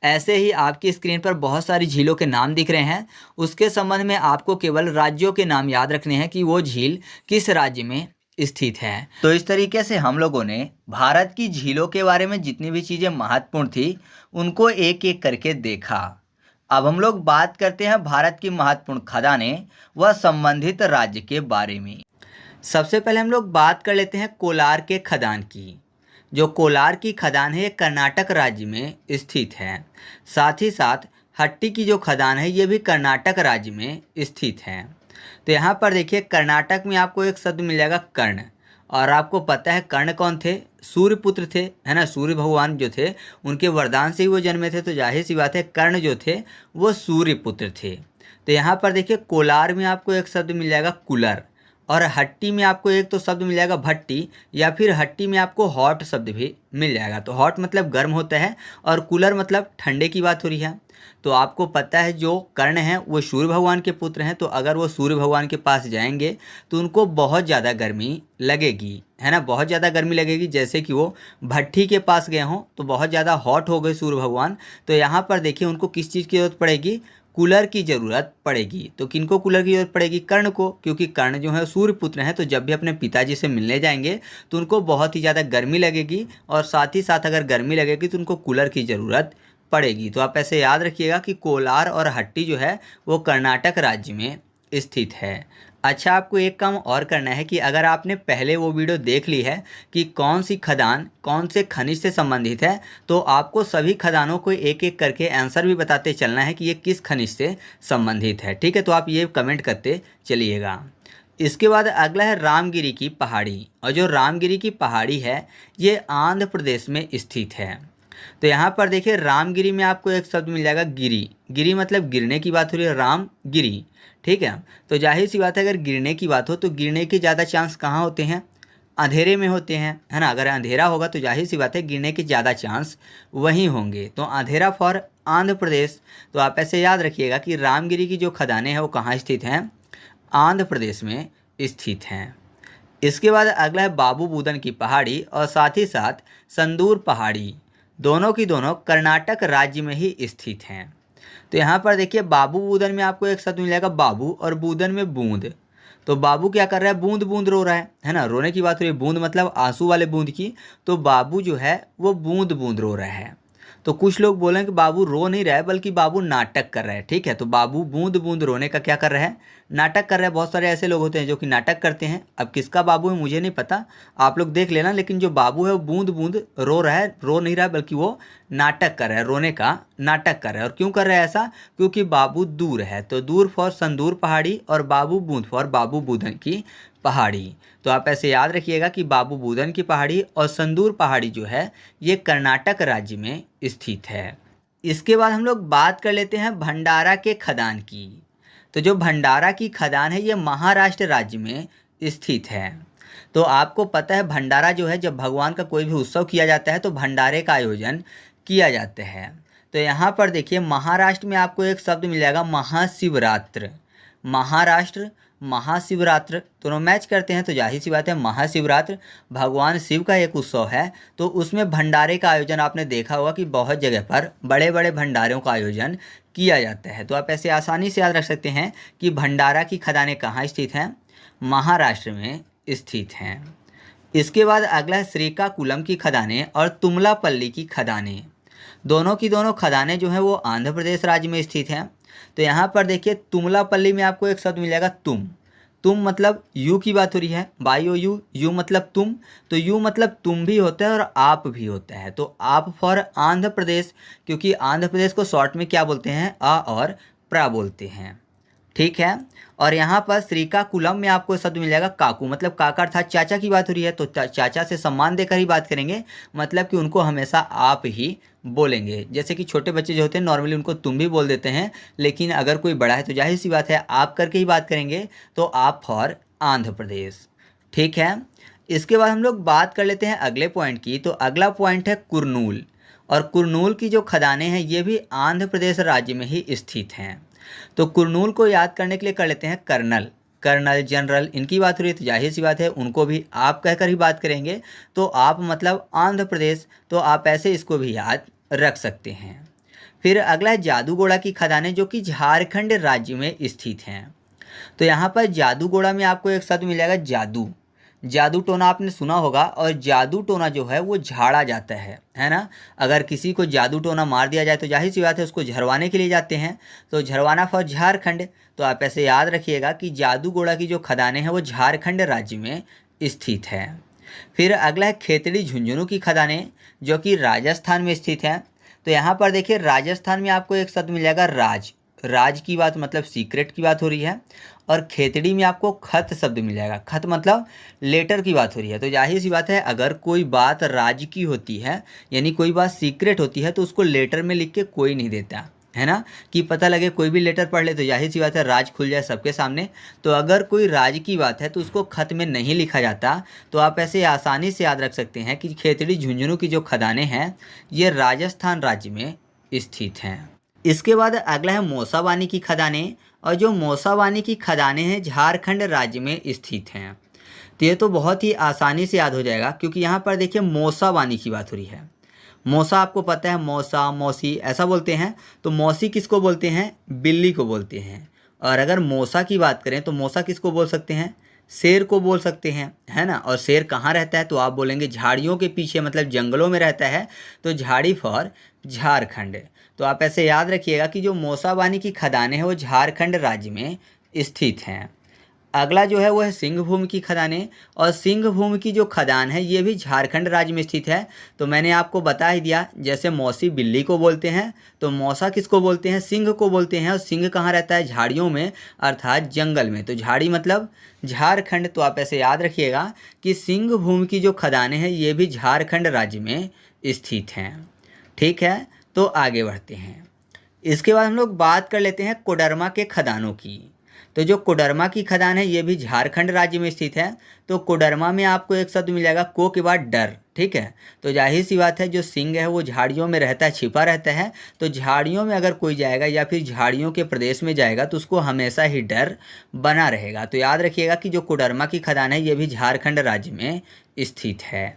ऐसे ही आपकी स्क्रीन पर बहुत सारी झीलों के नाम दिख रहे हैं, उसके संबंध में आपको केवल राज्यों के नाम याद रखने हैं कि वो झील किस राज्य में स्थित है। तो इस तरीके से हम लोगों ने भारत की झीलों के बारे में जितनी भी चीज़ें महत्वपूर्ण थी उनको एक एक करके देखा। अब हम लोग बात करते हैं भारत की महत्वपूर्ण खदानें व संबंधित राज्य के बारे में। सबसे पहले हम लोग बात कर लेते हैं कोलार के खदान की। जो कोलार की खदान है ये कर्नाटक राज्य में स्थित है। साथ ही साथ हट्टी की जो खदान है ये भी कर्नाटक राज्य में स्थित है। तो यहाँ पर देखिए कर्नाटक में आपको एक शब्द मिल जाएगा कर्ण, और आपको पता है कर्ण कौन थे, सूर्यपुत्र थे, है ना। सूर्य भगवान जो थे उनके वरदान से ही वो जन्मे थे, तो जाहिर सी बात है कर्ण जो थे वो सूर्यपुत्र थे। तो यहाँ पर देखिए कोलार में आपको एक शब्द मिल जाएगा कुलर, और हट्टी में आपको एक तो शब्द मिल जाएगा भट्टी, या फिर हट्टी में आपको हॉट शब्द भी मिल जाएगा। तो हॉट मतलब गर्म होता है और कूलर मतलब ठंडे की बात हो रही है। तो आपको पता है जो कर्ण हैं वो सूर्य भगवान के पुत्र हैं, तो अगर वो सूर्य भगवान के पास जाएंगे तो उनको बहुत ज़्यादा गर्मी लगेगी, है ना, बहुत ज़्यादा गर्मी लगेगी। जैसे कि वो भट्टी के पास गए हों तो बहुत ज़्यादा हॉट हो गए सूर्य भगवान, तो यहाँ पर देखिए उनको किस चीज़ की ज़रूरत पड़ेगी, कूलर की ज़रूरत पड़ेगी। तो किनको कूलर की ज़रूरत पड़ेगी? कर्ण को, क्योंकि कर्ण जो है सूर्यपुत्र हैं, तो जब भी अपने पिताजी से मिलने जाएंगे तो उनको बहुत ही ज़्यादा गर्मी लगेगी, और साथ ही साथ अगर गर्मी लगेगी तो उनको कूलर की ज़रूरत पड़ेगी। तो आप ऐसे याद रखिएगा कि कोलार और हट्टी जो है वो कर्नाटक राज्य में स्थित है। अच्छा, आपको एक काम और करना है कि अगर आपने पहले वो वीडियो देख ली है कि कौन सी खदान कौन से खनिज से संबंधित है, तो आपको सभी खदानों को एक एक करके आंसर भी बताते चलना है कि ये किस खनिज से संबंधित है। ठीक है, तो आप ये कमेंट करते चलिएगा। इसके बाद अगला है रामगिरी की पहाड़ी, और जो रामगिरी की पहाड़ी है ये आंध्र प्रदेश में स्थित है। तो यहाँ पर देखिए रामगिरी में आपको एक शब्द मिल जाएगा गिरी। गिरी मतलब गिरने की बात हो रही है, राम गिरी। ठीक है, तो जाहिर सी बात है अगर गिरने की बात हो तो गिरने के ज़्यादा चांस कहाँ होते हैं? अंधेरे में होते हैं, है ना। अगर अंधेरा होगा तो जाहिर सी बात है गिरने के ज़्यादा चांस वहीं होंगे। तो अंधेरा फॉर आंध्र प्रदेश। तो आप ऐसे याद रखिएगा कि रामगिरी की जो खदानें हैं वो कहाँ स्थित हैं? आंध्र प्रदेश में स्थित हैं। इसके बाद अगला है बाबू बूदन की पहाड़ी और साथ ही साथ संदूर पहाड़ी। दोनों की दोनों कर्नाटक राज्य में ही स्थित हैं। तो यहाँ पर देखिए बाबू बूदन में आपको एक शब्द मिल जाएगा बाबू, और बूदन में बूंद। तो बाबू क्या कर रहा है? बूंद बूंद रो रहा है ना। रोने की बात हो रही है, बूंद मतलब आंसू वाले बूंद की। तो बाबू जो है वो बूंद बूंद रो रहा है। तो कुछ लोग बोलें कि बाबू रो नहीं रहा है बल्कि बाबू नाटक कर रहा है। ठीक है, तो बाबू बूंद बूंद रोने का क्या कर रहा है? नाटक कर रहा है। बहुत सारे ऐसे लोग होते हैं जो कि नाटक करते हैं। अब किसका बाबू है मुझे नहीं पता, आप लोग देख लेना। लेकिन जो बाबू है वो बूंद बूंद रो रहा है, रो नहीं रहा है बल्कि वो नाटक कर रहा है, रोने का नाटक कर रहा है। और क्यों कर रहा है ऐसा? क्योंकि बाबू दूर है। तो दूर फॉर संदूर पहाड़ी और बाबू बूंद फॉर बाबू बूदन की पहाड़ी। तो आप ऐसे याद रखिएगा कि बाबू बूदन की पहाड़ी और संदूर पहाड़ी जो है ये कर्नाटक राज्य में स्थित है। इसके बाद हम लोग बात कर लेते हैं भंडारा के खदान की। तो जो भंडारा की खदान है ये महाराष्ट्र राज्य में स्थित है। तो आपको पता है भंडारा जो है, जब भगवान का कोई भी उत्सव किया जाता है तो भंडारे का आयोजन किया जाता है। तो यहाँ पर देखिए महाराष्ट्र में आपको एक शब्द मिल जाएगा महाशिवरात्र। महाराष्ट्र महाशिवरात्र दोनों मैच करते हैं, तो जाहिर सी बात है महाशिवरात्र भगवान शिव का एक उत्सव है। तो उसमें भंडारे का आयोजन आपने देखा होगा कि बहुत जगह पर बड़े बड़े भंडारों का आयोजन किया जाता है। तो आप ऐसे आसानी से याद रख सकते हैं कि भंडारा की खदानें कहाँ स्थित हैं? महाराष्ट्र में स्थित हैं। इसके बाद अगला है श्रीकाकुलम की खदानें और तुमलापल्ली की खदानें। दोनों की दोनों खदानें जो हैं वो आंध्र प्रदेश राज्य में स्थित हैं। तो यहाँ पर देखिए तुमलापल्ली में आपको एक शब्द मिल जाएगा तुम। तुम मतलब यू की बात हो रही है, बायो यू, यू मतलब तुम। तो यू मतलब तुम भी होता है और आप भी होता है। तो आप फॉर आंध्र प्रदेश, क्योंकि आंध्र प्रदेश को शॉर्ट में क्या बोलते हैं? आ और प्रा बोलते हैं। ठीक है, और यहाँ पर श्रीकाकुलम में आपको शब्द मिल जाएगा काकू, मतलब काका अर्थात चाचा की बात हो रही है। तो चाचा से सम्मान देकर ही बात करेंगे, मतलब कि उनको हमेशा आप ही बोलेंगे। जैसे कि छोटे बच्चे जो होते हैं नॉर्मली उनको तुम भी बोल देते हैं, लेकिन अगर कोई बड़ा है तो जाहिर सी बात है आप करके ही बात करेंगे। तो आप फॉर आंध्र प्रदेश। ठीक है, इसके बाद हम लोग बात कर लेते हैं अगले पॉइंट की। तो अगला पॉइंट है कुरनूल, और कुरनूल की जो खदानें हैं ये भी आंध्र प्रदेश राज्य में ही स्थित हैं। तो कुरनूल को याद करने के लिए कर लेते हैं कर्नल। कर्नल जनरल इनकी बात हो रही है, तो जाहिर सी बात है उनको भी आप कहकर ही बात करेंगे। तो आप मतलब आंध्र प्रदेश, तो आप ऐसे इसको भी याद रख सकते हैं। फिर अगला है जादूगोड़ा की खदानें जो कि झारखंड राज्य में स्थित हैं। तो यहाँ पर जादूगोड़ा में आपको एक शब्द मिल जाएगा जादू। जादू टोना आपने सुना होगा, और जादू टोना जो है वो झाड़ा जाता है ना। अगर किसी को जादू टोना मार दिया जाए तो जाहिर सी बात है उसको झरवाने के लिए जाते हैं। तो झरवाना फॉर झारखंड। तो आप ऐसे याद रखिएगा कि जादूगोड़ा की जो खदानें हैं वो झारखंड राज्य में स्थित है। फिर अगला है खेतड़ी झुंझुनू की खदानें जो कि राजस्थान में स्थित है। तो यहाँ पर देखिए राजस्थान में आपको एक शब्द मिल जाएगा राज। राज की बात मतलब सीक्रेट की बात हो रही है। और खेतड़ी में आपको खत शब्द मिल जाएगा। खत मतलब लेटर की बात हो रही है। तो जाहिर सी बात है अगर कोई बात राज की होती है, यानी कोई बात सीक्रेट होती है, तो उसको लेटर में लिख के कोई नहीं देता है ना, कि पता लगे कोई भी लेटर पढ़ ले तो जाहिर सी बात है राज खुल जाए सबके सामने। तो अगर कोई राज की बात है तो उसको खत में नहीं लिखा जाता। तो आप ऐसे आसानी से याद रख सकते हैं कि खेतड़ी झुंझुनू की जो खदानें हैं ये राजस्थान राज्य में स्थित हैं। इसके बाद अगला है मौसावानी की खदानें, और जो मौसावानी की खदानें हैं झारखंड राज्य में स्थित हैं। तो ये तो बहुत ही आसानी से याद हो जाएगा, क्योंकि यहाँ पर देखिए मौसावानी की बात हो रही है। मौसा आपको पता है, मौसा मौसी ऐसा बोलते हैं। तो मौसी किसको बोलते हैं? बिल्ली को बोलते हैं। और अगर मौसा की बात करें तो मौसा किसको बोल सकते हैं? शेर को बोल सकते हैं, है ना। और शेर कहाँ रहता है? तो आप बोलेंगे झाड़ियों के पीछे, मतलब जंगलों में रहता है। तो झाड़ी फॉर झारखंड। तो आप ऐसे याद रखिएगा कि जो मौसाबानी की खदानें हैं वो झारखंड राज्य में स्थित हैं। अगला जो है वो है सिंहभूम की खदानें। और सिंहभूम की जो खदान है ये भी झारखंड राज्य में स्थित है। तो मैंने आपको बता ही दिया, जैसे मौसी बिल्ली को बोलते हैं तो मौसा किसको बोलते हैं? सिंह को बोलते हैं। और सिंह कहाँ रहता है? झाड़ियों में, अर्थात जंगल में। तो झाड़ी मतलब झारखंड। तो आप ऐसे याद रखिएगा कि सिंहभूम की जो खदानें हैं ये भी झारखंड राज्य में स्थित हैं। ठीक है, तो आगे बढ़ते हैं। इसके बाद हम लोग बात कर लेते हैं कोडरमा के खदानों की। तो जो कोडरमा की खदान है ये भी झारखंड राज्य में स्थित है। तो कोडरमा में आपको एक शब्द मिल जाएगा को के बाद डर। ठीक है, तो जाहिर सी बात है जो सिंह है वो झाड़ियों में रहता है, छिपा रहता है। तो झाड़ियों में अगर कोई जाएगा या फिर झाड़ियों के प्रदेश में जाएगा तो उसको हमेशा ही डर बना रहेगा। तो याद रखिएगा कि जो कोडरमा की खदान है ये भी झारखंड राज्य में स्थित है।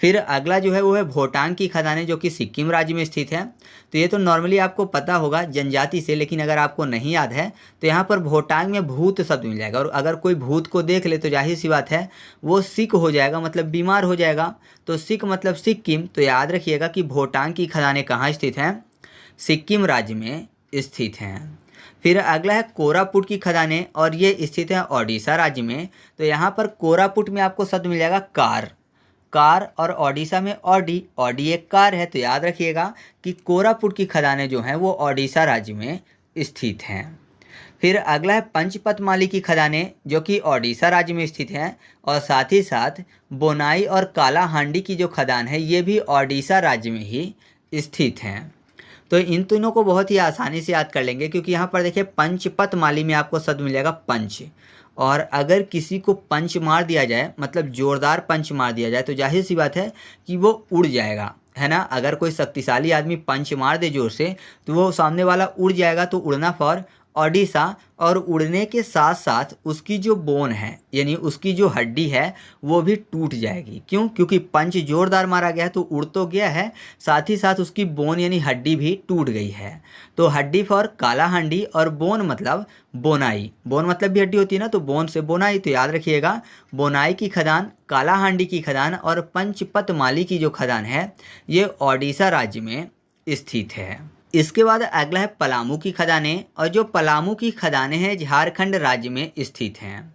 फिर अगला जो है वो है भोटांग की खदानें, जो कि सिक्किम राज्य में स्थित है। तो ये तो नॉर्मली आपको पता होगा जनजाति से, लेकिन अगर आपको नहीं याद है तो यहाँ पर भोटांग में भूत शब्द मिल जाएगा। और अगर कोई भूत को देख ले तो जाहिर सी बात है वो सिक हो जाएगा, मतलब बीमार हो जाएगा। तो सिक मतलब सिक्किम। तो याद रखिएगा कि भोटांग की खदानें कहाँ स्थित हैं? सिक्किम राज्य में स्थित हैं। फिर अगला है कोरापुट की खदानें, और ये स्थित है ओडिशा राज्य में। तो यहाँ पर कोरापुट में आपको शब्द मिल जाएगा कार। कार और ओडिशा में ऑडी। ऑडी एक कार है। तो याद रखिएगा कि कोरापुट की खदानें जो हैं वो ओडिशा राज्य में स्थित हैं। फिर अगला है पंचपतमाली की खदानें, जो कि ओडिशा राज्य में स्थित हैं। और साथ ही साथ बोनाई और कालाहांडी की जो खदान है ये भी ओडिशा राज्य में ही स्थित हैं। तो इन तीनों को बहुत ही आसानी से याद कर लेंगे, क्योंकि यहाँ पर देखिए पंचपतमाली में आपको शब्द मिलेगा पंच। और अगर किसी को पंच मार दिया जाए, मतलब जोरदार पंच मार दिया जाए, तो जाहिर सी बात है कि वो उड़ जाएगा, है ना। अगर कोई शक्तिशाली आदमी पंच मार दे जोर से तो वो सामने वाला उड़ जाएगा। तो उड़ना फॉर ओडिशा। और उड़ने के साथ साथ उसकी जो बोन है, यानी उसकी जो हड्डी है वो भी टूट जाएगी। क्यों? क्योंकि पंच जोरदार मारा गया है तो उड़ तो गया है, साथ ही साथ उसकी बोन यानी हड्डी भी टूट गई है। तो हड्डी फॉर कालाहांडी, और बोन मतलब बोनाई। बोन मतलब भी हड्डी होती है ना, तो बोन से बोनाई। तो याद रखिएगा बोनाई की खदान, कालाहांडी की खदान और पंचपतमाली की जो खदान है ये ओडिशा राज्य में स्थित है। इसके बाद अगला है पलामू की खदानें, और जो पलामू की खदानें हैं झारखंड राज्य में स्थित हैं।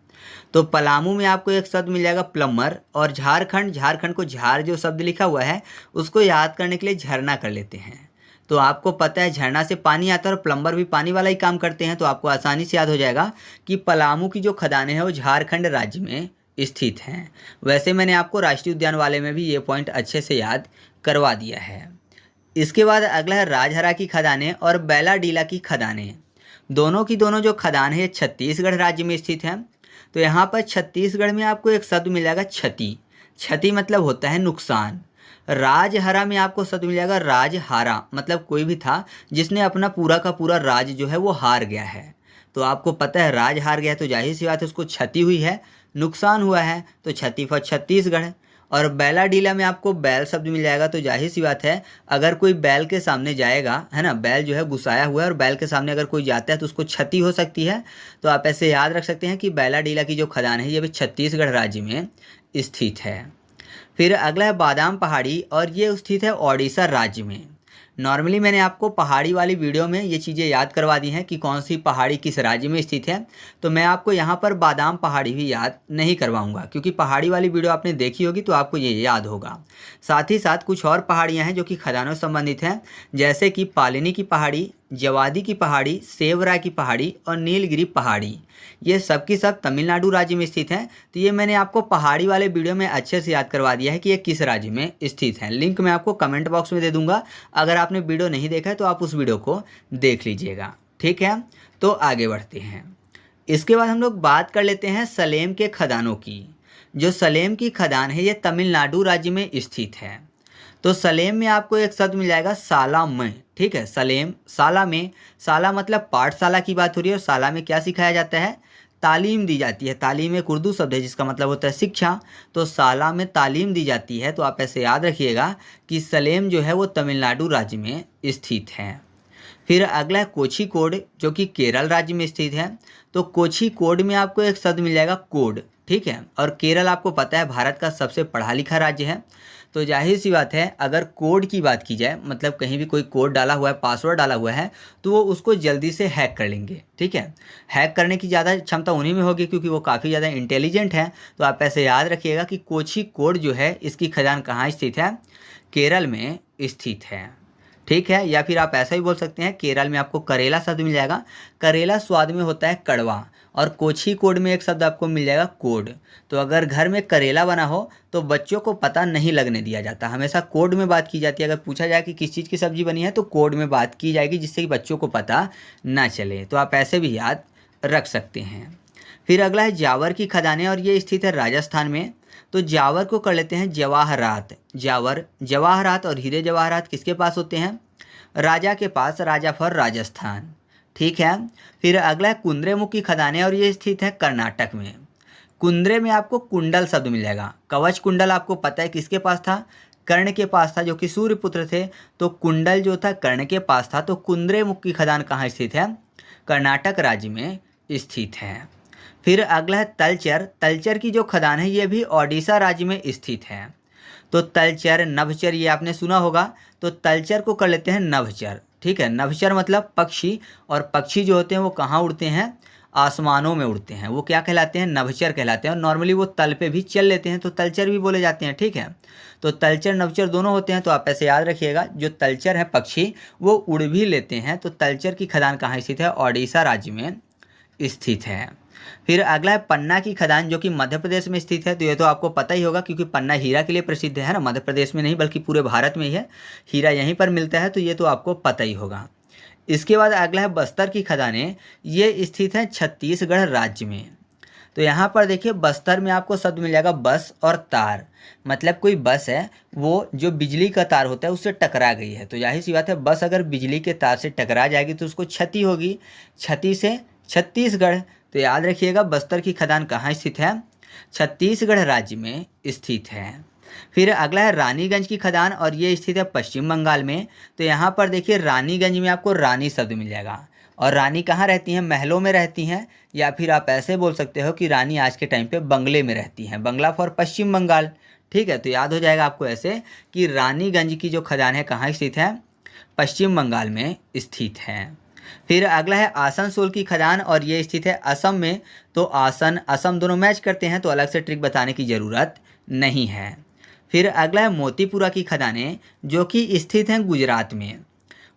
तो पलामू में आपको एक शब्द मिल जाएगा प्लम्बर। और झारखंड, झारखंड को झार जो शब्द लिखा हुआ है उसको याद करने के लिए झरना कर लेते हैं। तो आपको पता है झरना से पानी आता है और प्लम्बर भी पानी वाला ही काम करते हैं। तो आपको आसानी से याद हो जाएगा कि पलामू की जो खदानें हैं वो झारखंड राज्य में स्थित हैं। वैसे मैंने आपको राष्ट्रीय उद्यान वाले में भी ये पॉइंट अच्छे से याद करवा दिया है। इसके बाद अगला है राजहरा की खदानें और बैलाडीला की खदानें। दोनों की दोनों जो खदान है छत्तीसगढ़ राज्य में स्थित हैं। तो यहाँ पर छत्तीसगढ़ में आपको एक शब्द मिल जाएगा क्षति। क्षति मतलब होता है नुकसान। राजहरा में आपको शब्द मिल जाएगा राजहारा, मतलब कोई भी था जिसने अपना पूरा का पूरा राज जो है वो हार गया है। तो आपको पता है राज हार गया है तो जाहिर सी बात है उसको क्षति हुई है, नुकसान हुआ है। तो क्षति फॉर छत्तीसगढ़। और बैलाडीला में आपको बैल शब्द मिल जाएगा। तो जाहिर सी बात है अगर कोई बैल के सामने जाएगा, है ना, बैल जो है गुस्साया हुआ है और बैल के सामने अगर कोई जाता है तो उसको क्षति हो सकती है। तो आप ऐसे याद रख सकते हैं कि बैलाडीला की जो खदान है ये भी छत्तीसगढ़ राज्य में स्थित है। फिर अगला है बादाम पहाड़ी, और ये स्थित है ओडिशा राज्य में। नॉर्मली मैंने आपको पहाड़ी वाली वीडियो में ये चीज़ें याद करवा दी हैं कि कौन सी पहाड़ी किस राज्य में स्थित है। तो मैं आपको यहाँ पर बादाम पहाड़ी भी याद नहीं करवाऊँगा, क्योंकि पहाड़ी वाली वीडियो आपने देखी होगी तो आपको ये याद होगा। साथ ही साथ कुछ और पहाड़ियाँ हैं जो कि खदानों से संबंधित हैं, जैसे कि पालिनी की पहाड़ी, जवादी की पहाड़ी, सेवरा की पहाड़ी और नीलगिरी पहाड़ी। ये सब की सब तमिलनाडु राज्य में स्थित हैं। तो ये मैंने आपको पहाड़ी वाले वीडियो में अच्छे से याद करवा दिया है कि ये किस राज्य में स्थित है। लिंक मैं आपको कमेंट बॉक्स में दे दूंगा, अगर आपने वीडियो नहीं देखा है तो आप उस वीडियो को देख लीजिएगा। ठीक है, तो आगे बढ़ते हैं। इसके बाद हम लोग बात कर लेते हैं सलेम के खदानों की। जो सलेम की खदान है ये तमिलनाडु राज्य में स्थित है। तो सलेम में आपको एक शब्द मिल जाएगा साला में। ठीक है, सलेम साला में, साला मतलब पाठशाला की बात हो रही है और शाला में क्या सिखाया जाता है? तालीम दी जाती है। तालीम एक उर्दू शब्द है जिसका मतलब होता है शिक्षा, तो शाला में तालीम दी जाती है। तो आप ऐसे याद रखिएगा कि सलेम जो है वो तमिलनाडु राज्य में स्थित है। फिर अगला है कोझिकोड, जो कि केरल राज्य में स्थित है। तो कोझिकोड में आपको एक शब्द मिल जाएगा कोड, ठीक है। और केरल आपको पता है भारत का सबसे पढ़ा लिखा राज्य है, तो जाहिर सी बात है अगर कोड की बात की जाए, मतलब कहीं भी कोई कोड डाला हुआ है, पासवर्ड डाला हुआ है, तो वो उसको जल्दी से हैक कर लेंगे, ठीक है। हैक करने की ज़्यादा क्षमता उन्हीं में होगी क्योंकि वो काफ़ी ज़्यादा इंटेलिजेंट है। तो आप ऐसे याद रखिएगा कि कोझिकोड जो है इसकी खदान कहाँ स्थित है, केरल में स्थित है, ठीक है। या फिर आप ऐसा भी बोल सकते हैं, केरल में आपको करेला शब्द मिल जाएगा। करेला स्वाद में होता है कड़वा, और कोझिकोड में एक शब्द आपको मिल जाएगा कोड। तो अगर घर में करेला बना हो तो बच्चों को पता नहीं लगने दिया जाता, हमेशा कोड में बात की जाती है। अगर पूछा जाए कि किस चीज़ की सब्जी बनी है तो कोड में बात की जाएगी, जिससे कि बच्चों को पता ना चले। तो आप ऐसे भी याद रख सकते हैं। फिर अगला है जावर की खदानें, और ये स्थित है राजस्थान में। तो जावर को कर लेते हैं जवाहरात। जावर, जवाहरात और हीरे जवाहरात किसके पास होते हैं, राजा के पास, राजा फॉर राजस्थान, ठीक है। फिर अगला है कुंद्रेमुख की खदानें, और ये स्थित है कर्नाटक में। कुंद्रे में आपको कुंडल शब्द मिल जाएगा। कवच कुंडल आपको पता है किसके पास था, कर्ण के पास था, जो कि सूर्यपुत्र थे। तो कुंडल जो था कर्ण के पास था। तो कुंद्रेमुख की खदान कहाँ स्थित है, कर्नाटक राज्य में स्थित है। फिर अगला है तलचर। तलचर की जो खदान है ये भी ओडिशा राज्य में स्थित है। तो तलचर, नभचर ये आपने सुना होगा। तो तलचर को कर लेते हैं नभचर, ठीक है। नभचर मतलब पक्षी, और पक्षी जो होते हैं वो कहाँ उड़ते हैं, आसमानों में उड़ते हैं, वो क्या कहलाते हैं, नभचर कहलाते हैं। और नॉर्मली वो तल पे भी चल लेते हैं तो तलचर भी बोले जाते हैं, ठीक है। तो तलचर नभचर दोनों होते हैं। तो आप ऐसे याद रखिएगा, जो तलचर है पक्षी वो उड़ भी लेते हैं। तो तलचर की खदान कहाँ स्थित है, ओडिशा राज्य में स्थित है। फिर अगला है पन्ना की खदान, जो कि मध्य प्रदेश में स्थित है। तो ये तो आपको पता ही होगा क्योंकि पन्ना हीरा के लिए प्रसिद्ध है ना, मध्य प्रदेश में नहीं बल्कि पूरे भारत में ही है, हीरा यहीं पर मिलता है। तो ये तो आपको पता ही होगा। इसके बाद अगला है बस्तर की खदानें, ये स्थित है छत्तीसगढ़ राज्य में। तो यहाँ पर देखिए बस्तर में आपको शब्द मिल जाएगा बस और तार, मतलब कोई बस है वो जो बिजली का तार होता है उससे टकरा गई है। तो जाहिर सी बात है बस अगर बिजली के तार से टकरा जाएगी तो उसको क्षति होगी, क्षति से छत्तीसगढ़। तो याद रखिएगा बस्तर की खदान कहाँ स्थित है, छत्तीसगढ़ राज्य में स्थित है। फिर अगला है रानीगंज की खदान, और ये स्थित है पश्चिम बंगाल में। तो यहाँ पर देखिए रानीगंज में आपको रानी शब्द मिल जाएगा। और रानी कहाँ रहती हैं, महलों में रहती हैं, या फिर आप ऐसे बोल सकते हो कि रानी आज के टाइम पे बंगले में रहती हैं, बंगला फॉर पश्चिम बंगाल, ठीक है। तो याद हो जाएगा आपको ऐसे कि रानीगंज की जो खदान है कहाँ स्थित है, पश्चिम बंगाल में स्थित है। फिर अगला है आसनसोल की खदान, और ये स्थित है असम में। तो आसन असम दोनों मैच करते हैं तो अलग से ट्रिक बताने की ज़रूरत नहीं है। फिर अगला है मोतीपुरा की खदानें, जो कि स्थित हैं गुजरात में।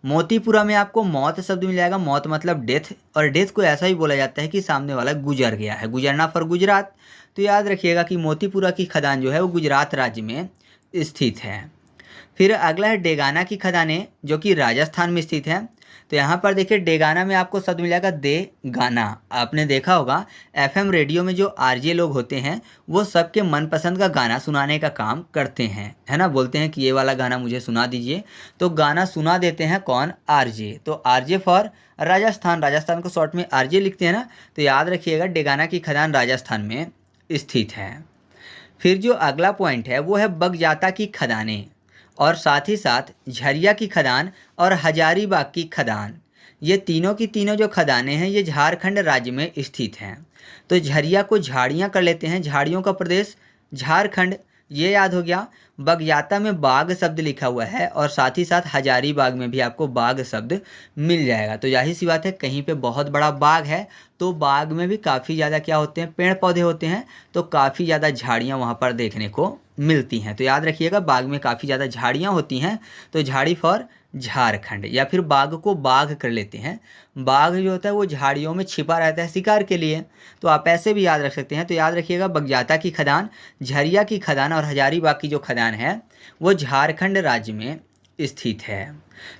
मोतीपुरा में आपको मौत शब्द मिल जाएगा। मौत मतलब डेथ, और डेथ को ऐसा ही बोला जाता है कि सामने वाला गुजर गया है, गुजरना फॉर गुजरात। तो याद रखिएगा कि मोतीपुरा की खदान जो है वो गुजरात राज्य में स्थित है। फिर अगला है डेगाना की खदानें, जो कि राजस्थान में स्थित है। तो यहाँ पर देखिए डेगाना में आपको शब्द मिल जाएगा दे गाना। आपने देखा होगा एफएम रेडियो में जो आरजे लोग होते हैं वो सबके मनपसंद का गाना सुनाने का काम करते हैं, है ना, बोलते हैं कि ये वाला गाना मुझे सुना दीजिए। तो गाना सुना देते हैं कौन, आरजे। तो आरजे फॉर राजस्थान, राजस्थान को शॉर्ट में आरजे लिखते हैं ना। तो याद रखिएगा डेगाना की खदान राजस्थान में स्थित है। फिर जो अगला पॉइंट है वो है बगजाता की खदानें, और साथ ही साथ झरिया की खदान और हजारीबाग की खदान। ये तीनों की तीनों जो खदानें हैं ये झारखंड राज्य में स्थित हैं। तो झरिया को झाड़ियाँ कर लेते हैं, झाड़ियों का प्रदेश झारखंड, ये याद हो गया। बगजाता में बाग शब्द लिखा हुआ है, और साथ ही साथ हजारीबाग में भी आपको बाग शब्द मिल जाएगा। तो जाहिर सी बात है कहीं पे बहुत बड़ा बाग है तो बाग में भी काफ़ी ज़्यादा क्या होते हैं, पेड़ पौधे होते हैं, तो काफ़ी ज़्यादा झाड़ियाँ वहाँ पर देखने को मिलती हैं। तो याद रखिएगा बाग में काफ़ी ज़्यादा झाड़ियाँ होती हैं। तो झाड़ी फॉर झारखंड, या फिर बाग को बाघ कर लेते हैं। बाघ जो होता है वो झाड़ियों में छिपा रहता है शिकार के लिए, तो आप ऐसे भी याद रख सकते हैं। तो याद रखिएगा बगजाता की खदान, झरिया की खदान और हजारीबाग की जो खदान है वो झारखंड राज्य में स्थित है।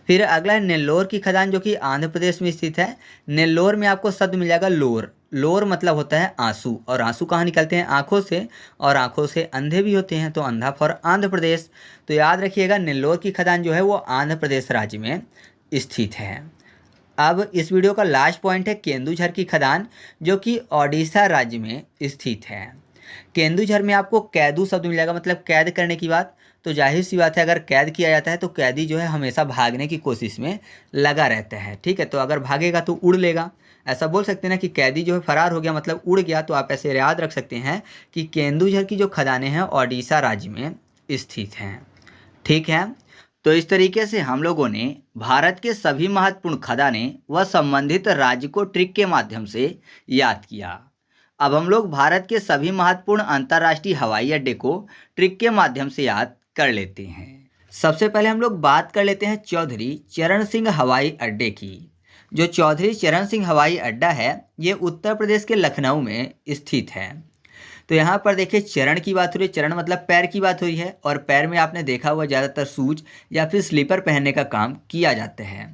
फिर अगला है नेल्लोर की खदान, जो कि आंध्र प्रदेश में स्थित है। नेल्लोर में आपको शब्द मिल जाएगा लोर। लोर मतलब होता है आंसू, और आंसू कहाँ निकलते हैं, आँखों से, और आँखों से अंधे भी होते हैं, तो अंधा फॉर आंध्र प्रदेश। तो याद रखिएगा नेल्लोर की खदान जो है वो आंध्र प्रदेश राज्य में स्थित है। अब इस वीडियो का लास्ट पॉइंट है केंदुझर की खदान, जो कि ओडिशा राज्य में स्थित है। केंदुझर में आपको कैदू शब्द मिल जाएगा, मतलब कैद करने की बात। तो जाहिर सी बात है, अगर कैद किया जाता है तो कैदी जो है हमेशा भागने की कोशिश में लगा रहता है। ठीक है, तो अगर भागेगा तो उड़ लेगा। ऐसा बोल सकते हैं ना कि कैदी जो है फरार हो गया, मतलब उड़ गया। तो आप ऐसे याद रख सकते हैं कि केंदुझर की जो खदानें हैं ओडिशा राज्य में स्थित हैं। ठीक है, तो इस तरीके से हम लोगों ने भारत के सभी महत्वपूर्ण खदानें व संबंधित राज्य को ट्रिक के माध्यम से याद किया। अब हम लोग भारत के सभी महत्वपूर्ण अंतर्राष्ट्रीय हवाई अड्डे को ट्रिक के माध्यम से याद कर लेते हैं। सबसे पहले हम लोग बात कर लेते हैं चौधरी चरण सिंह हवाई अड्डे की। जो चौधरी चरण सिंह हवाई अड्डा है, ये उत्तर प्रदेश के लखनऊ में स्थित है। तो यहाँ पर देखिए चरण की बात हो रही है, चरण मतलब पैर की बात हो रही है, और पैर में आपने देखा हुआ ज़्यादातर शूज या फिर स्लीपर पहनने का काम किया जाता है।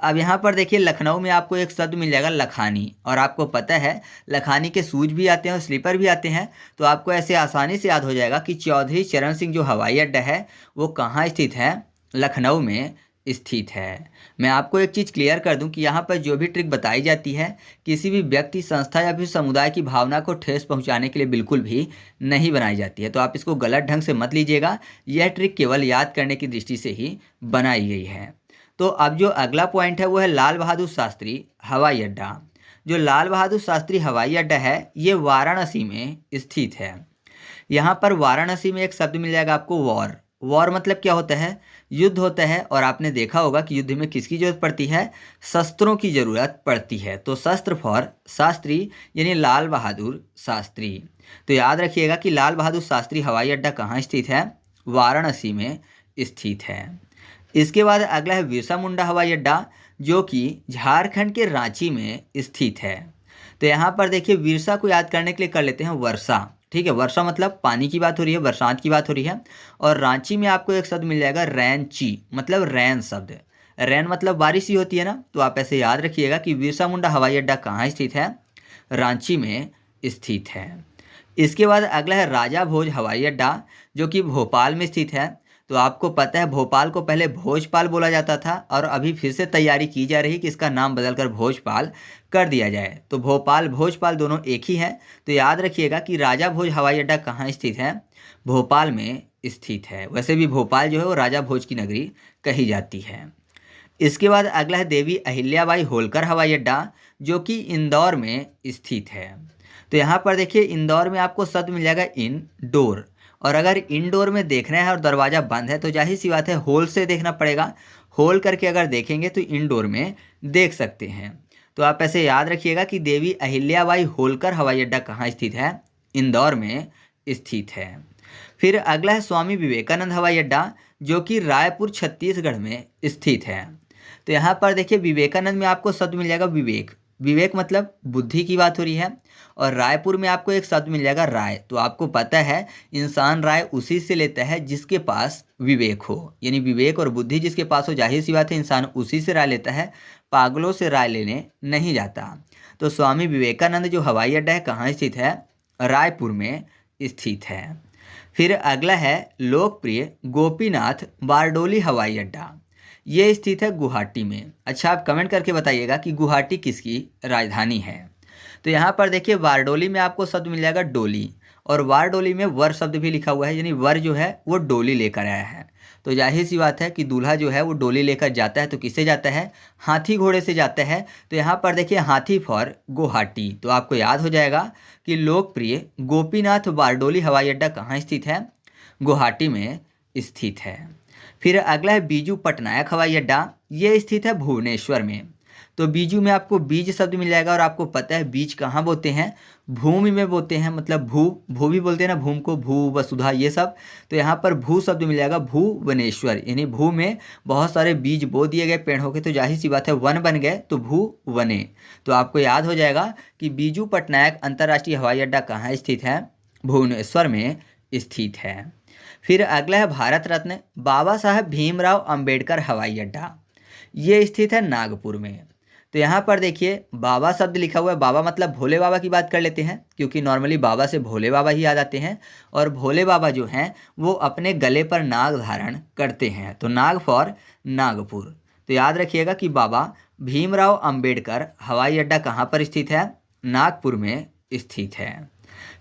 अब यहाँ पर देखिए लखनऊ में आपको एक शब्द मिल जाएगा लखानी, और आपको पता है लखानी के शूज भी आते हैं और स्लीपर भी आते हैं। तो आपको ऐसे आसानी से याद हो जाएगा कि चौधरी चरण सिंह जो हवाई अड्डा है वो कहाँ स्थित है, लखनऊ में स्थित है। मैं आपको एक चीज़ क्लियर कर दूं कि यहाँ पर जो भी ट्रिक बताई जाती है किसी भी व्यक्ति, संस्था या फिर समुदाय की भावना को ठेस पहुँचाने के लिए बिल्कुल भी नहीं बनाई जाती है। तो आप इसको गलत ढंग से मत लीजिएगा, यह ट्रिक केवल याद करने की दृष्टि से ही बनाई गई है। तो अब जो अगला पॉइंट है वो है लाल बहादुर शास्त्री हवाई अड्डा। जो लाल बहादुर शास्त्री हवाई अड्डा है ये वाराणसी में स्थित है। यहाँ पर वाराणसी में एक शब्द मिल जाएगा आपको वॉर। वॉर मतलब क्या होता है, युद्ध होता है। और आपने देखा होगा कि युद्ध में किसकी जरूरत पड़ती है, शस्त्रों की जरूरत पड़ती है। तो शस्त्र फॉर शास्त्री यानी लाल बहादुर शास्त्री। तो याद रखिएगा कि लाल बहादुर शास्त्री हवाई अड्डा कहाँ स्थित है, वाराणसी में स्थित है। इसके बाद अगला है बिरसा मुंडा हवाई अड्डा, जो कि झारखंड के रांची में स्थित है। तो यहाँ पर देखिए बिरसा को याद करने के लिए कर लेते हैं वर्षा। ठीक है, वर्षा मतलब पानी की बात हो रही है, बरसात की बात हो रही है। और रांची में आपको एक शब्द मिल जाएगा रैंची, मतलब रैन शब्द। रैन मतलब बारिश ही होती है ना। तो आप ऐसे याद रखिएगा कि बिरसा मुंडा हवाई अड्डा कहाँ स्थित है, रांची में स्थित है। इसके बाद अगला है राजा भोज हवाई अड्डा, जो कि भोपाल में स्थित है। तो आपको पता है भोपाल को पहले भोजपाल बोला जाता था, और अभी फिर से तैयारी की जा रही कि इसका नाम बदलकर भोजपाल कर दिया जाए। तो भोपाल भोजपाल दोनों एक ही है। तो याद रखिएगा कि राजा भोज हवाई अड्डा कहाँ स्थित है, भोपाल में स्थित है। वैसे भी भोपाल जो है वो राजा भोज की नगरी कही जाती है। इसके बाद अगला है देवी अहिल्याबाई होलकर हवाई अड्डा, जो कि इंदौर में स्थित है। तो यहाँ पर देखिए इंदौर में आपको शब्द मिल जाएगा इनडोर। और अगर इंडोर में देखना है और दरवाज़ा बंद है तो जाहिर सी बात है होल से देखना पड़ेगा। होल करके अगर देखेंगे तो इंडोर में देख सकते हैं। तो आप ऐसे याद रखिएगा कि देवी अहिल्याबाई होलकर हवाई अड्डा कहाँ स्थित है, इंदौर में स्थित है। फिर अगला है स्वामी विवेकानंद हवाई अड्डा, जो कि रायपुर छत्तीसगढ़ में स्थित है। तो यहाँ पर देखिए विवेकानंद में आपको शब्द मिल जाएगा विवेक। विवेक मतलब बुद्धि की बात हो रही है। और रायपुर में आपको एक शब्द मिल जाएगा राय। तो आपको पता है इंसान राय उसी से लेता है जिसके पास विवेक हो, यानी विवेक और बुद्धि जिसके पास हो, जाहिर सी बात है इंसान उसी से राय लेता है, पागलों से राय लेने नहीं जाता। तो स्वामी विवेकानंद जो हवाई अड्डा है कहाँ स्थित है, रायपुर में स्थित है। फिर अगला है लोकप्रिय गोपीनाथ बारडोली हवाई अड्डा, ये स्थित है गुवाहाटी में। अच्छा, आप कमेंट करके बताइएगा कि गुवाहाटी किसकी राजधानी है। तो यहाँ पर देखिए बारडोली में आपको शब्द मिल जाएगा डोली, और बारडोली में वर शब्द भी लिखा हुआ है, यानी वर जो है वो डोली लेकर आया है। तो जाहिर सी बात है कि दूल्हा जो है वो डोली लेकर जाता है, तो किससे जाता है, हाथी घोड़े से जाता है। तो यहाँ पर देखिए हाथी फॉर गुवाहाटी। तो आपको याद हो जाएगा कि लोकप्रिय गोपीनाथ बारडोली हवाई अड्डा कहाँ स्थित है, गुवाहाटी में स्थित है। फिर अगला है बीजू पटनायक हवाई अड्डा, ये स्थित है भुवनेश्वर में। तो बीजू में आपको बीज शब्द मिल जाएगा, और आपको पता है बीज कहाँ बोते हैं, भूमि में बोते हैं, मतलब भू भी बोलते हैं ना भूमि को, भू वसुधा ये सब। तो यहाँ पर भू शब्द मिल जाएगा भुवनेश्वर, यानी भू में बहुत सारे बीज बो दिए गए पेड़ होके, तो जाहिर सी बात है वन बन गए, तो भू वने। तो आपको याद हो जाएगा कि बीजू पटनायक अंतर्राष्ट्रीय हवाई अड्डा कहाँ स्थित है, भुवनेश्वर में स्थित है। फिर अगला है भारत रत्न बाबा साहेब भीमराव अंबेडकर हवाई अड्डा, ये स्थित है नागपुर में। तो यहाँ पर देखिए बाबा शब्द लिखा हुआ है, बाबा मतलब भोले बाबा की बात कर लेते हैं, क्योंकि नॉर्मली बाबा से भोले बाबा ही याद आते हैं। और भोले बाबा जो हैं वो अपने गले पर नाग धारण करते हैं। तो नाग फॉर नागपुर। तो याद रखिएगा कि बाबा भीमराव अंबेडकर हवाई अड्डा कहाँ पर स्थित है? नागपुर में स्थित है।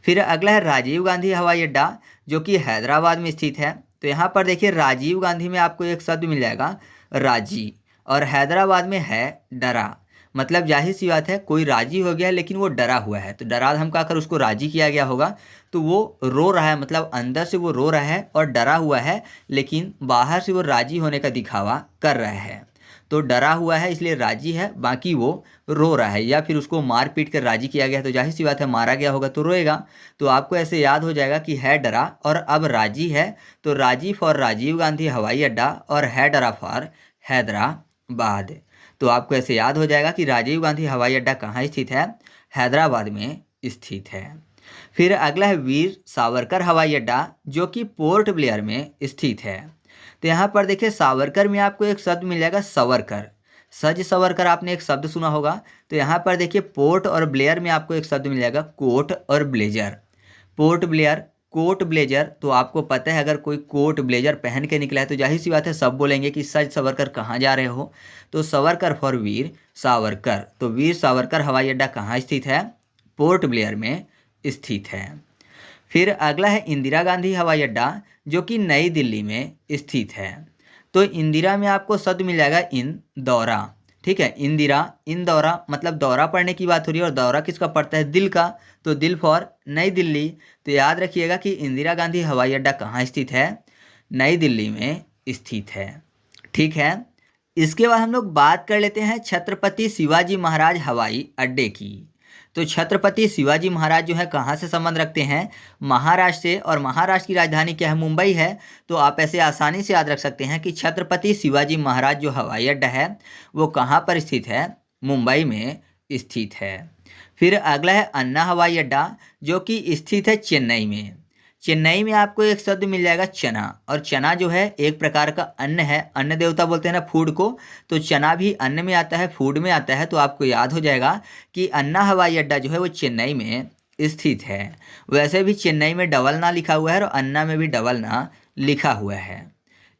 फिर अगला है राजीव गांधी हवाई अड्डा, जो कि हैदराबाद में स्थित है। तो यहाँ पर देखिए राजीव गांधी में आपको एक शब्द मिल जाएगा राजी, और हैदराबाद में है डरा। मतलब जाहिर सी बात है कोई राजी हो गया है लेकिन वो डरा हुआ है, तो डरा धमका कर उसको राजी किया गया होगा। तो वो रो रहा है, मतलब अंदर से वो रो रहा है और डरा हुआ है, लेकिन बाहर से वो राजी होने का दिखावा कर रहा है। तो डरा हुआ है इसलिए राजी है, बाकी वो रो रहा है, या फिर उसको मार पीट कर राजी किया गया, तो जाहिर सी बात है मारा गया होगा तो रोएगा। तो आपको ऐसे याद हो जाएगा कि है डरा और अब राजी है, तो राजी फॉर राजीव गांधी हवाई अड्डा और है डरा फॉर हैदराबाद। तो आपको ऐसे याद हो जाएगा कि राजीव गांधी हवाई अड्डा कहाँ स्थित है? हैदराबाद में स्थित है। फिर अगला है वीर सावरकर हवाई अड्डा, जो कि पोर्ट ब्लेयर में स्थित है। तो यहाँ पर देखिए सावरकर में आपको एक शब्द मिल जाएगा सवरकर, सज सवरकर आपने एक शब्द सुना होगा। तो यहाँ पर देखिए पोर्ट और ब्लेयर में आपको एक शब्द मिल जाएगा कोट और blazer. Port Blair, coat blazer, तो आपको पता है अगर कोई कोट ब्लेजर पहन के निकला है तो जाहिर सी बात है सब बोलेंगे कि सज सवरकर कहाँ जा रहे हो। तो सवरकर फॉर वीर सावरकर। तो वीर सावरकर हवाई अड्डा कहाँ स्थित है? पोर्ट ब्लेयर में स्थित है। फिर अगला है इंदिरा गांधी हवाई अड्डा, जो कि नई दिल्ली में स्थित है। तो इंदिरा में आपको शब्द मिल जाएगा इंदौरा। ठीक है, इंदिरा इंदौरा, मतलब दौरा पड़ने की बात हो रही है, और दौरा किसका पड़ता है? दिल का, तो दिल फॉर नई दिल्ली। तो याद रखिएगा कि इंदिरा गांधी हवाई अड्डा कहाँ स्थित है? नई दिल्ली में स्थित है। ठीक है, इसके बाद हम लोग बात कर लेते हैं छत्रपति शिवाजी महाराज हवाई अड्डे की। तो छत्रपति शिवाजी महाराज जो है कहाँ से संबंध रखते हैं? महाराष्ट्र से, और महाराष्ट्र की राजधानी क्या है? मुंबई है। तो आप ऐसे आसानी से याद रख सकते हैं कि छत्रपति शिवाजी महाराज जो हवाई अड्डा है वो कहाँ पर स्थित है? मुंबई में स्थित है। फिर अगला है अन्ना हवाई अड्डा, जो कि स्थित है चेन्नई में। चेन्नई में आपको एक शब्द मिल जाएगा चना, और चना जो है एक प्रकार का अन्न है, अन्न देवता बोलते हैं ना फूड को, तो चना भी अन्न में आता है, फूड में आता है। तो आपको याद हो जाएगा कि अन्ना हवाई अड्डा जो है वो चेन्नई में स्थित है। वैसे भी चेन्नई में डबल ना लिखा हुआ है और अन्ना में भी डबल ना लिखा हुआ है।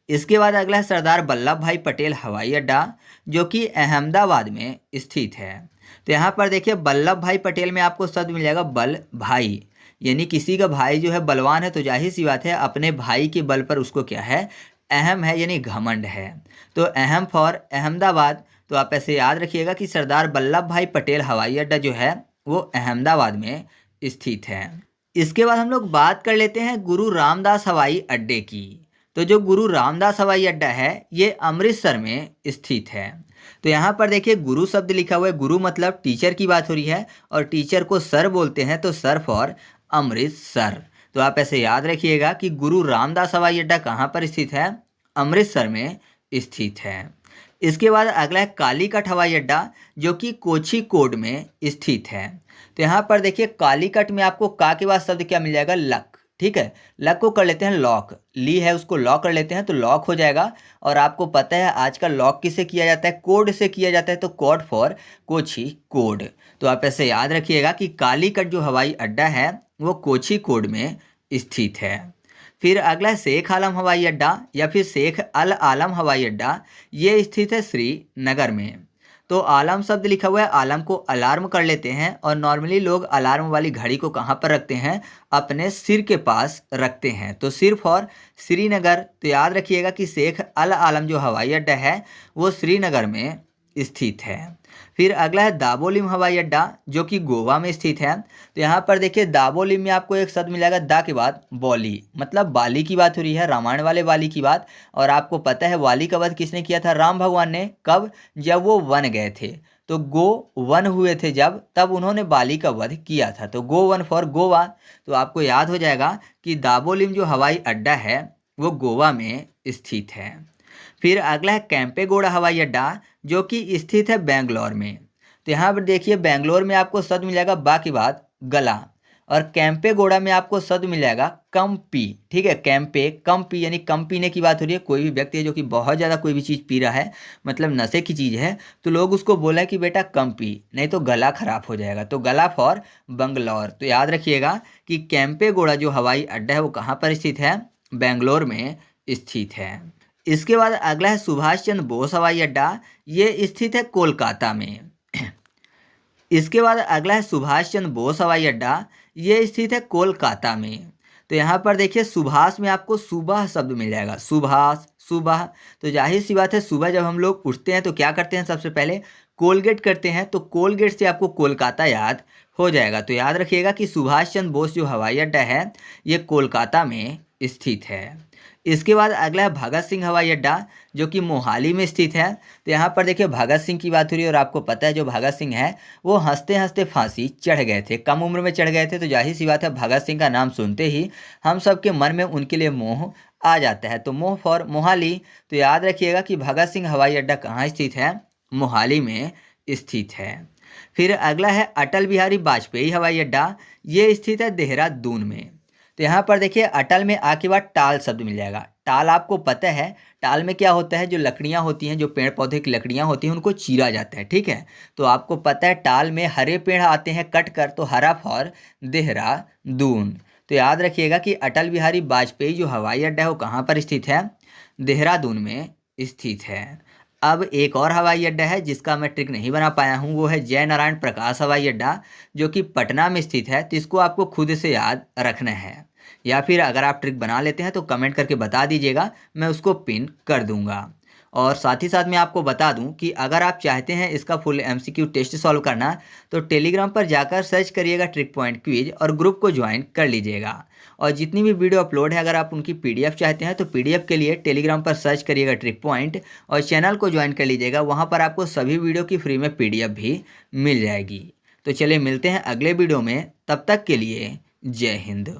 इसके बाद अगला है सरदार वल्लभ भाई पटेल हवाई अड्डा, जो कि अहमदाबाद में स्थित है। तो यहाँ पर देखिए वल्लभ भाई पटेल में आपको शब्द मिल जाएगा बल भाई, यानी किसी का भाई जो है बलवान है तो जाहिर सी बात है अपने भाई के बल पर उसको क्या है? अहम है, यानी घमंड है। तो अहम फॉर अहमदाबाद। तो आप ऐसे याद रखिएगा कि सरदार वल्लभ भाई पटेल हवाई अड्डा जो है वो अहमदाबाद में स्थित है। इसके बाद हम लोग बात कर लेते हैं गुरु रामदास हवाई अड्डे की। तो जो गुरु रामदास हवाई अड्डा है ये अमृतसर में स्थित है। तो यहाँ पर देखिए गुरु शब्द लिखा हुआ है, गुरु मतलब टीचर की बात हो रही है, और टीचर को सर बोलते हैं, तो सर फॉर अमृतसर। तो आप ऐसे याद रखिएगा कि गुरु रामदास हवाई अड्डा कहाँ पर स्थित है? अमृतसर में स्थित है। इसके बाद अगला है कालीकट हवाई अड्डा, जो कि कोझिकोड में स्थित है। तो यहाँ पर देखिए कालीकट में आपको का के बाद शब्द क्या मिल जाएगा? लक। ठीक है, लक को कर लेते हैं लॉक, ली है उसको लॉक कर लेते हैं तो लॉक हो जाएगा। और आपको पता है आजकल लॉक किससे किया जाता है? कोड से किया जाता है, तो कोड फॉर कोझिकोड। तो आप ऐसे याद रखिएगा कि कालीकट जो हवाई अड्डा है वो कोझिकोड में स्थित है। फिर अगला शेख आलम हवाई अड्डा या फिर शेख अल आलम हवाई अड्डा, ये स्थित है श्रीनगर में। तो आलम शब्द लिखा हुआ है, आलम को अलार्म कर लेते हैं, और नॉर्मली लोग अलार्म वाली घड़ी को कहाँ पर रखते हैं? अपने सिर के पास रखते हैं, तो सिर फॉर श्रीनगर। तो याद रखिएगा कि शेख अल आलम जो हवाई अड्डा है वो श्रीनगर में स्थित है। फिर अगला है दाबोलिम हवाई अड्डा, जो कि गोवा में स्थित है। तो यहाँ पर देखिए दाबोलिम में आपको एक शब्द मिलेगा दा के बाद बौली, मतलब बाली की बात हो रही है, रामायण वाले बाली की बात। और आपको पता है वाली का वध किसने किया था? राम भगवान ने। कब? जब वो वन गए थे, तो गो वन हुए थे जब, तब उन्होंने बाली का वध किया था। तो गो वन फॉर गोवा। तो आपको याद हो जाएगा कि दाबोलिम जो हवाई अड्डा है वो गोवा में स्थित है। फिर अगला है कैंपेगौड़ा हवाई अड्डा, जो कि स्थित है बेंगलोर में। तो यहाँ पर देखिए बेंगलोर में आपको शब्द मिल जाएगा बा के बाद गला, और कैंपेगौड़ा में आपको शब्द मिल जाएगा कम पी। ठीक है, कैंपे कम पी, यानी कम पीने की बात हो रही है। कोई भी व्यक्ति है जो कि बहुत ज़्यादा कोई भी चीज़ पी रहा है, मतलब नशे की चीज़ है, तो लोग उसको बोला कि बेटा कम पी, नहीं तो गला खराब हो जाएगा। तो गला फॉर बंगलौर। तो याद रखिएगा कि कैंपेगौड़ा जो हवाई अड्डा है वो कहाँ पर स्थित है? बेंगलोर में स्थित है। इसके बाद अगला है सुभाष चंद्र बोस हवाई अड्डा, ये स्थित है कोलकाता में। इसके बाद अगला है सुभाष चंद्र बोस हवाई अड्डा, ये स्थित है कोलकाता में। तो यहाँ पर देखिए सुभाष में आपको सुबह शब्द मिल जाएगा, सुभाष सुबह। तो जाहिर सी बात है सुबह जब हम लोग उठते हैं तो क्या करते हैं, सबसे पहले कोलगेट करते हैं, तो कोलगेट से आपको कोलकाता याद हो जाएगा। तो याद रखिएगा कि सुभाष चंद्र बोस जो हवाई अड्डा है ये कोलकाता में स्थित है। इसके बाद अगला है भगत सिंह हवाई अड्डा, जो कि मोहाली में स्थित है। तो यहाँ पर देखिए भगत सिंह की बात हो रही है और आपको पता है जो भगत सिंह है वो हंसते हंसते फांसी चढ़ गए थे, कम उम्र में चढ़ गए थे। तो जाहिर सी बात है भगत सिंह का नाम सुनते ही हम सबके मन में उनके लिए मोह आ जाता है। तो मोह फॉर मोहाली। तो याद रखिएगा कि भगत सिंह हवाई अड्डा कहाँ स्थित है, मोहाली में स्थित है। फिर अगला है अटल बिहारी वाजपेयी हवाई अड्डा, ये स्थित है देहरादून में। तो यहाँ पर देखिए अटल में आ के बाद टाल शब्द मिल जाएगा। टाल आपको पता है टाल में क्या होता है, जो लकड़ियाँ होती हैं, जो पेड़ पौधे की लकड़ियाँ होती हैं उनको चीरा जाता है, ठीक है। तो आपको पता है टाल में हरे पेड़ आते हैं कट कर, तो हरा फॉर देहरादून। तो याद रखिएगा कि अटल बिहारी वाजपेयी जो हवाई अड्डा है वो कहाँ पर स्थित है, देहरादून में स्थित है। अब एक और हवाई अड्डा है जिसका मैं ट्रिक नहीं बना पाया हूँ, वो है जय नारायण प्रकाश हवाई अड्डा, जो कि पटना में स्थित है। तो इसको आपको खुद से याद रखना है, या फिर अगर आप ट्रिक बना लेते हैं तो कमेंट करके बता दीजिएगा, मैं उसको पिन कर दूंगा। और साथ ही साथ मैं आपको बता दूं कि अगर आप चाहते हैं इसका फुल एमसीक्यू टेस्ट सॉल्व करना तो टेलीग्राम पर जाकर सर्च करिएगा ट्रिक पॉइंट क्विज और ग्रुप को ज्वाइन कर लीजिएगा। और जितनी भी वीडियो अपलोड है अगर आप उनकी पीडीएफ चाहते हैं तो पीडीएफ के लिए टेलीग्राम पर सर्च करिएगा ट्रिक पॉइंट और चैनल को ज्वाइन कर लीजिएगा, वहाँ पर आपको सभी वीडियो की फ्री में पीडीएफ भी मिल जाएगी। तो चलिए मिलते हैं अगले वीडियो में, तब तक के लिए जय हिंद।